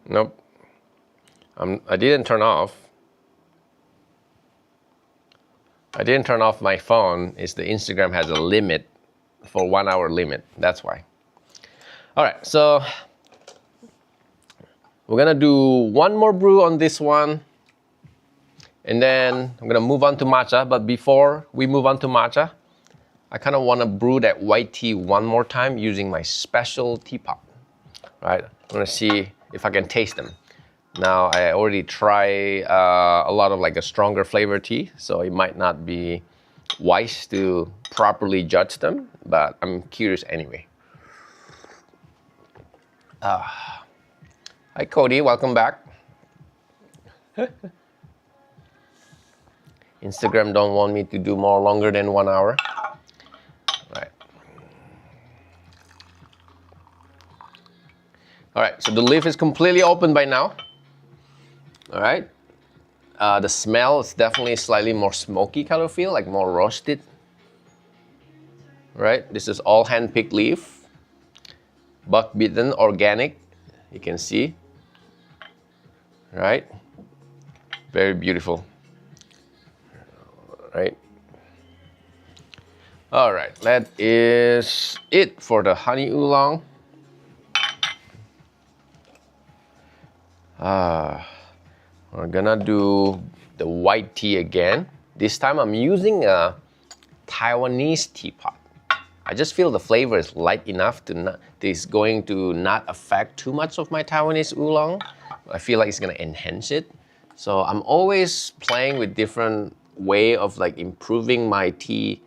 Nope. I didn't turn off. I didn't turn off my phone. It's the Instagram has a limit for 1 hour limit. That's why. All right, so we're gonna do one more brew on this one, and then I'm gonna move on to matcha. But before we move on to matcha, I kind of want to brew that white tea one more time using my special teapot. All right, I'm gonna see if I can taste them. Now I already try a lot of like a stronger flavor tea, so it might not be wise to properly judge them, but I'm curious anyway. Hi Cody, welcome back. Instagram don't want me to do more longer than 1 hour. All right, so the lid is completely open by now. All right, the smell is definitely slightly more smoky kind of feel, like more roasted. All right, this is all hand-picked leaf, buck-beaten, organic, you can see. All right, very beautiful. All right, that is it for the honey oolong. We're gonna do the white tea again. This time I'm using a Taiwanese teapot. I just feel the flavor is light enough to it's going to not affect too much of my Taiwanese oolong. I feel like it's gonna enhance it. So I'm always playing with different way of like improving my tea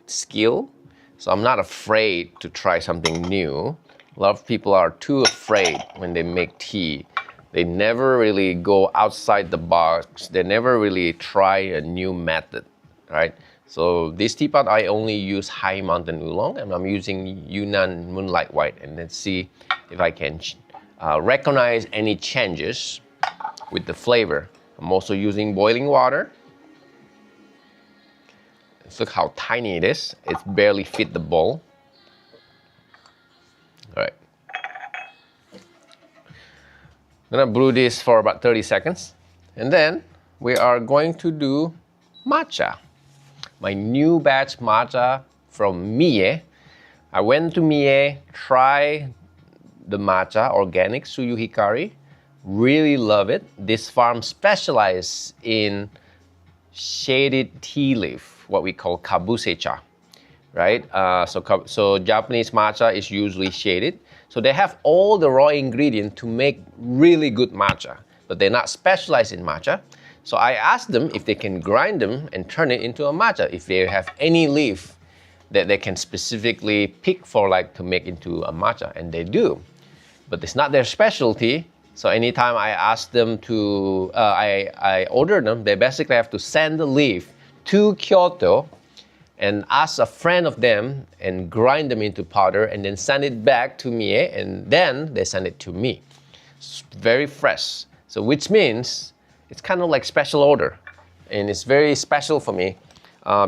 skill. So I'm not afraid to try something new. A lot of people are too afraid when they make tea. They never really go outside the box. They never really try a new method, right? So this teapot, I only use high mountain oolong, and I'm using Yunnan Moonlight White. And let's see if I can recognize any changes with the flavor. I'm also using boiling water. Let's look how tiny it is. It's barely fit the bowl. All right. I'm gonna brew this for about 30 seconds. And then we are going to do matcha. My new batch matcha from Mie. I went to Mie, try the matcha, organic Tsuyu Hikari. Really love it. This farm specializes in shaded tea leaf, what we call kabusecha, right? So Japanese matcha is usually shaded. So they have all the raw ingredients to make really good matcha, but they're not specialized in matcha. So I asked them if they can grind them and turn it into a matcha, if they have any leaf that they can specifically pick for like to make into a matcha, and they do. But it's not their specialty. So anytime I ask them to, I order them, they basically have to send the leaf to Kyoto and ask a friend of them and grind them into powder and then send it back to Mie, and then they send it to me. It's very fresh. So which means it's kind of like special order, and it's very special for me.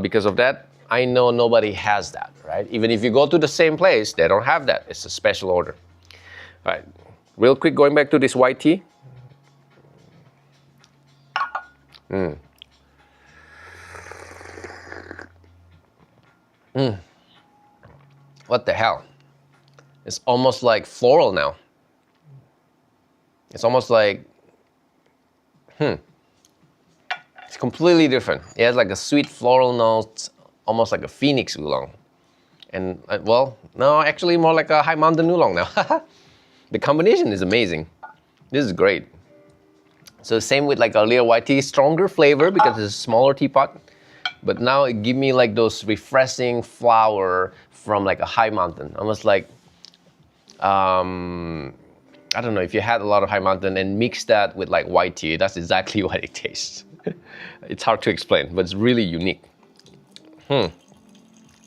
Because of that, I know nobody has that, right? Even if you go to the same place, they don't have that. It's a special order. All right, real quick, going back to this white tea. What the hell? It's almost like floral now. It's almost like, it's completely different. It has like a sweet floral note, almost like a phoenix oolong. And well, no, actually more like a high mountain oolong now. The combination is amazing. This is great. So same with like a LiuBao white tea, stronger flavor because it's a smaller teapot. But now it gives me like those refreshing flower from like a high mountain. Almost like, I don't know, if you had a lot of high mountain and mix that with like white tea, that's exactly what it tastes. It's hard to explain, but it's really unique.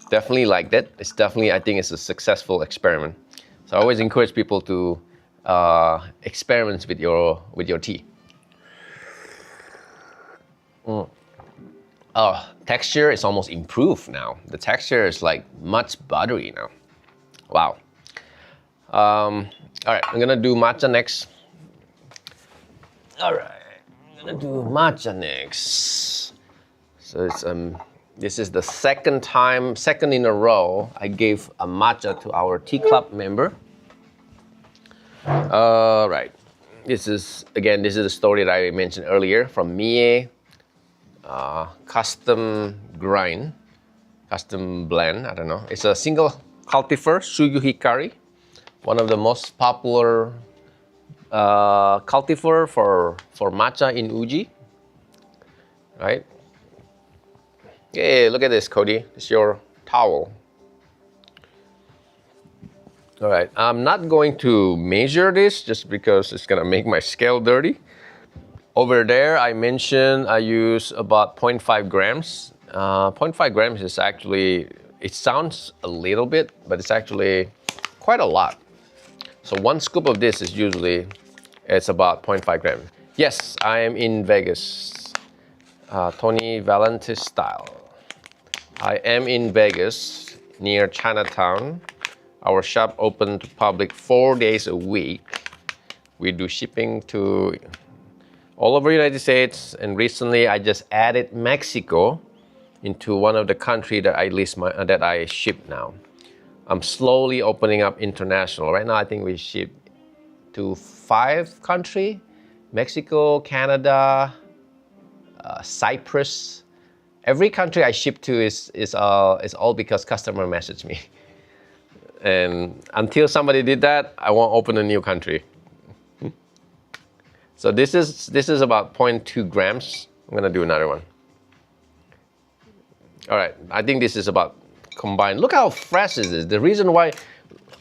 Definitely like that. It's definitely, I think it's a successful experiment. So I always encourage people to experiment with your tea. Oh, texture is almost improved now. The texture is like much buttery now. Wow. All right, I'm gonna do matcha next. All right, I'm gonna do matcha next. So it's this is the second in a row I gave a matcha to our tea club member. All right, this is the story that I mentioned earlier from Mie, custom blend. I don't know. It's a single cultivar, Tsuyu Hikari, one of the most popular cultivar for matcha in Uji. Right? Hey, look at this, Cody. It's your towel. All right, I'm not going to measure this just because it's gonna make my scale dirty. Over there, I mentioned I use about 0.5 grams. 0.5 grams is actually, it sounds a little bit, but it's actually quite a lot. So one scoop of this is usually, it's about 0.5 grams. Yes, I am in Vegas, Tony Valente style. I am in Vegas, near Chinatown. Our shop open to public 4 days a week. We do shipping to all over the United States, and recently I just added Mexico into one of the countries that I ship now. I'm slowly opening up international. Right now I think we ship to 5 countries: Mexico, Canada, Cyprus. Every country I ship to is all because customer messaged me. And until somebody did that, I won't open a new country. So this is about 0.2 grams. I'm gonna do another one. All right, I think this is about combined. Look how fresh this is. The reason why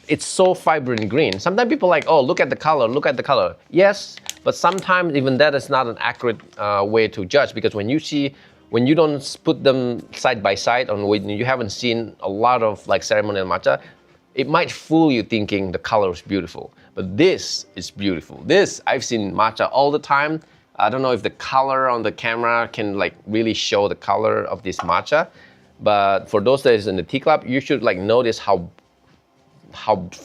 it's so vibrant green. Sometimes people are like, oh, look at the color, look at the color. Yes, but sometimes even that is not an accurate way to judge, because when you don't put them side by side, or when you haven't seen a lot of like ceremonial matcha, it might fool you thinking the color is beautiful, but this is beautiful. I've seen matcha all the time. I don't know if the color on the camera can like really show the color of this matcha, but for those that is in the tea club, you should like notice how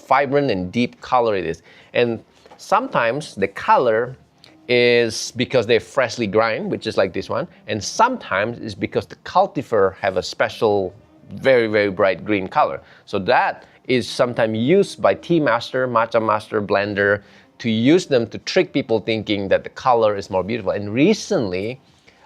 vibrant and deep color it is. And sometimes the color is because they're freshly grind, which is like this one, and sometimes it's because the cultivar have a special, very, very bright green color. So that is sometimes used by tea master, matcha master, blender, to use them to trick people thinking that the color is more beautiful. And recently,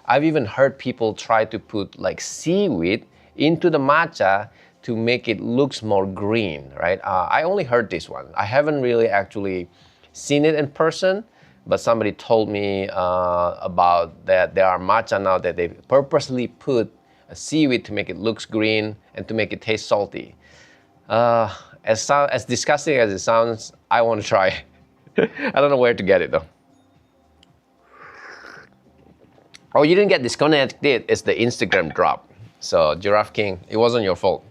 I've even heard people try to put like seaweed into the matcha to make it looks more green, right? I only heard this one. I haven't really actually seen it in person, but somebody told me about that there are matcha now that they purposely put a seaweed to make it looks green and to make it taste salty. As disgusting as it sounds, I want to try. I don't know where to get it though. Oh, you didn't get disconnected. It's the Instagram drop. So Giraffe King, it wasn't your fault.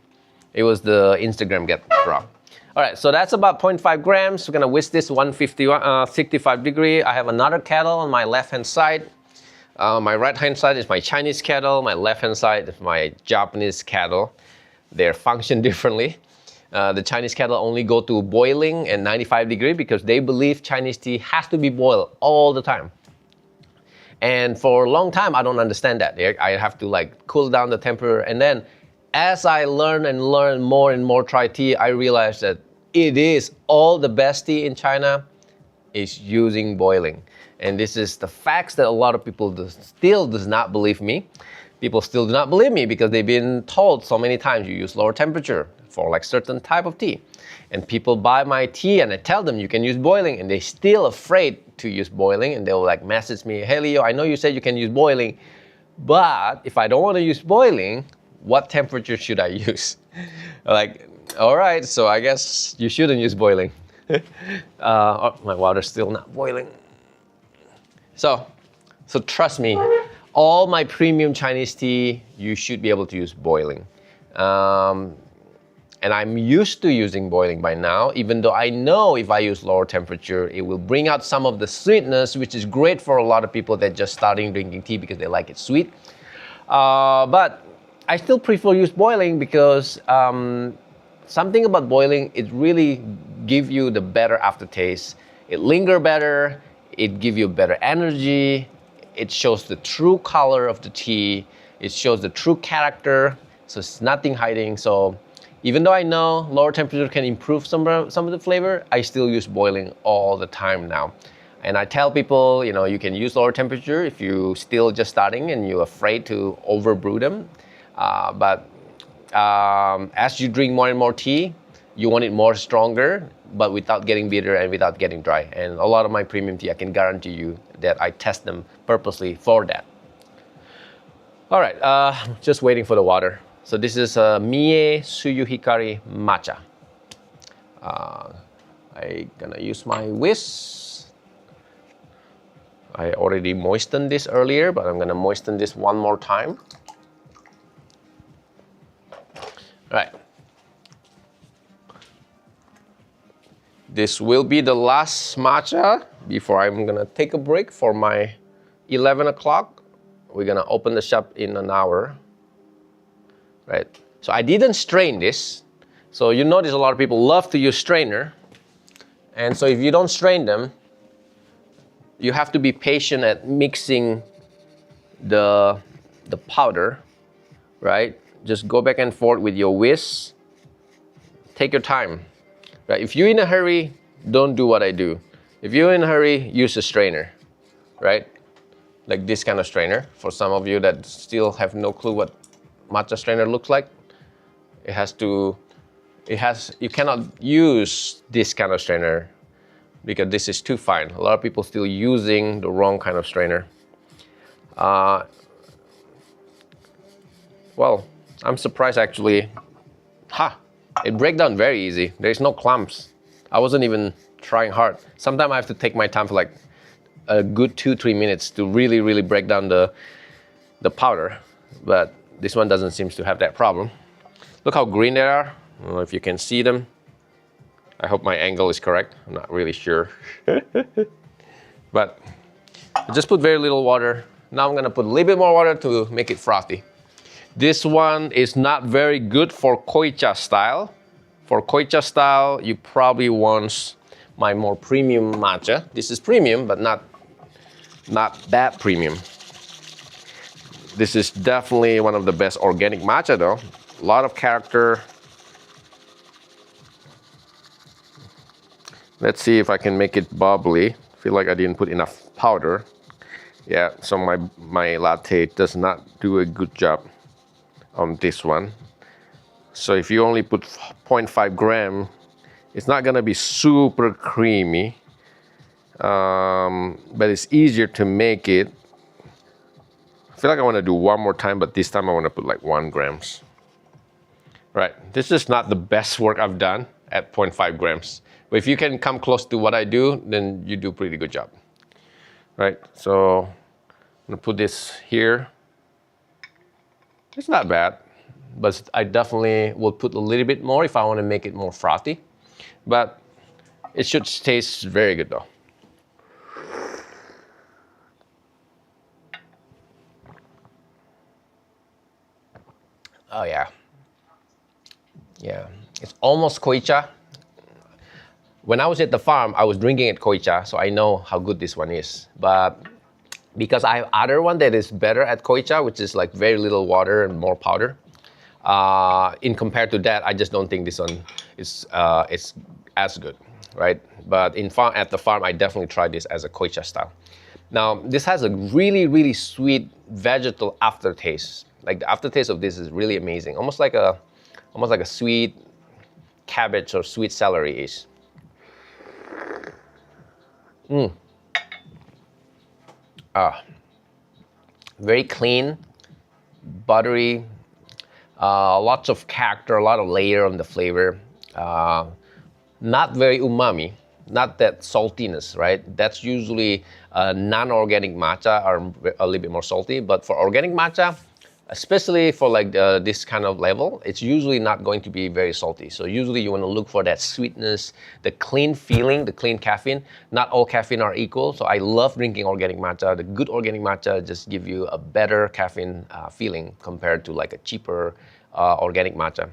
It was the Instagram get drop. All right, so that's about 0.5 grams. We're gonna whisk this 65 degree. I have another kettle on my left-hand side. My right-hand side is my Chinese kettle. My left-hand side is my Japanese kettle. They function differently. The Chinese kettle only go to boiling and 95 degree because they believe Chinese tea has to be boiled all the time. And for a long time, I don't understand that. I have to like cool down the temperature. And then as I learn more and more try tea, I realized that it is all the best tea in China is using boiling. And this is the facts that a lot of people still does not believe me. People still do not believe me because they've been told so many times you use lower temperature for like certain type of tea. And people buy my tea and I tell them you can use boiling and they're still afraid to use boiling, and they'll like message me, hey Leo, I know you said you can use boiling, but if I don't want to use boiling, what temperature should I use? Like, all right, so I guess you shouldn't use boiling. Oh, my water's still not boiling. So trust me, all my premium Chinese tea, you should be able to use boiling. And I'm used to using boiling by now, even though I know if I use lower temperature, it will bring out some of the sweetness, which is great for a lot of people that just starting drinking tea because they like it sweet. But I still prefer use boiling because something about boiling, it really give you the better aftertaste. It linger better, it give you better energy, it shows the true color of the tea, it shows the true character, so it's nothing hiding. So even though I know lower temperature can improve some of the flavor, I still use boiling all the time now. And I tell people, you know, you can use lower temperature if you're still just starting and you're afraid to overbrew them. But as you drink more and more tea, you want it more stronger, but without getting bitter and without getting dry. And a lot of my premium tea, I can guarantee you that I test them purposely for that. All right, just waiting for the water. So this is Mie Tsuyu Hikari Matcha. I'm gonna use my whisk. I already moistened this earlier, but I'm gonna moisten this one more time. All right. This will be the last matcha before I'm gonna take a break for my 11 o'clock. We're gonna open the shop in an hour, right? So I didn't strain this. So you notice a lot of people love to use strainer. And so if you don't strain them, you have to be patient at mixing the powder, right? Just go back and forth with your whisk. Take your time. Right, if you're in a hurry, don't do what I do. If you're in a hurry, use a strainer, right? Like this kind of strainer. For some of you that still have no clue what matcha strainer looks like, you cannot use this kind of strainer because this is too fine. A lot of people still using the wrong kind of strainer. Well, I'm surprised actually. It breaks down very easy. There's no clumps. I wasn't even trying hard. Sometimes I have to take my time for like a good 2-3 minutes to really break down the powder. But this one doesn't seem to have that problem. Look how green they are. I don't know if you can see them. I hope my angle is correct. I'm not really sure. But I just put very little water. Now I'm gonna put a little bit more water to make it frothy. This one is not very good for Koicha style. For Koicha style, you probably want my more premium matcha. This is premium, but not that premium. This is definitely one of the best organic matcha though. A lot of character. Let's see if I can make it bubbly. Feel like I didn't put enough powder. Yeah, so my latte does not do a good job on this one. So if you only put 0.5 gram, it's not gonna be super creamy, but it's easier to make it. I feel like I wanna do one more time, but this time I wanna put like 1 grams. Right, this is not the best work I've done at 0.5 grams. But if you can come close to what I do, then you do a pretty good job. Right, so I'm gonna put this here. It's not bad, but I definitely will put a little bit more if I want to make it more frothy. But it should taste very good though. Oh yeah. Yeah, it's almost Koicha. When I was at the farm, I was drinking at Koicha, so I know how good this one is. But because I have other one that is better at Koicha, which is like very little water and more powder. In compared to that, I just don't think this one is as good, right? But at the farm, I definitely tried this as a Koicha style. Now, this has a really sweet vegetal aftertaste. Like the aftertaste of this is really amazing, almost like a sweet cabbage or sweet celery-ish. Very clean, buttery, lots of character, a lot of layer on the flavor. Not very umami, not that saltiness, right? That's usually non-organic matcha are a little bit more salty, but for organic matcha, especially for like this kind of level, it's usually not going to be very salty. So usually you want to look for that sweetness, the clean feeling, the clean caffeine. Not all caffeine are equal. So I love drinking organic matcha. The good organic matcha just give you a better caffeine feeling compared to like a cheaper organic matcha.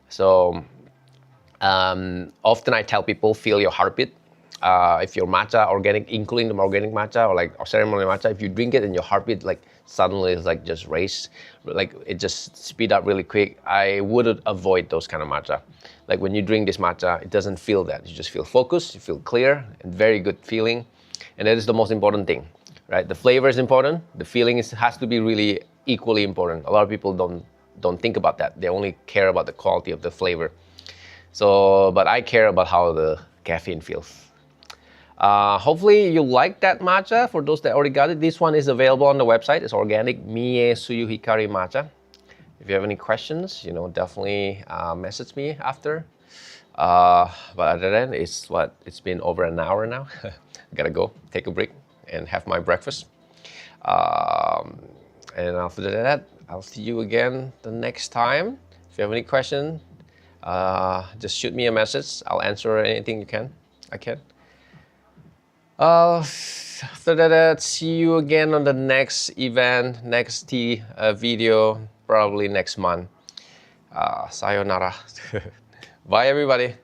So Often I tell people, feel your heartbeat. If your matcha organic, including the organic matcha or ceremonial matcha, if you drink it and your heartbeat suddenly is just race, it just speed up really quick, I would avoid those kind of matcha. Like when you drink this matcha, it doesn't feel that. You just feel focused, you feel clear, and very good feeling. And that is the most important thing, right? The flavor is important. The feeling has to be really equally important. A lot of people don't think about that. They only care about the quality of the flavor. So, but I care about how the caffeine feels. Hopefully you like that matcha. For those that already got it, this one is available on the website. It's organic Mie Tsuyu Hikari Matcha. If you have any questions, definitely message me after. But other than it's been over an hour now. I gotta go take a break and have my breakfast. And after that, I'll see you again the next time. If you have any questions, just shoot me a message. I'll answer anything I can. After that, see you again on the next event, next tea video, probably next month. Sayonara. Bye, everybody.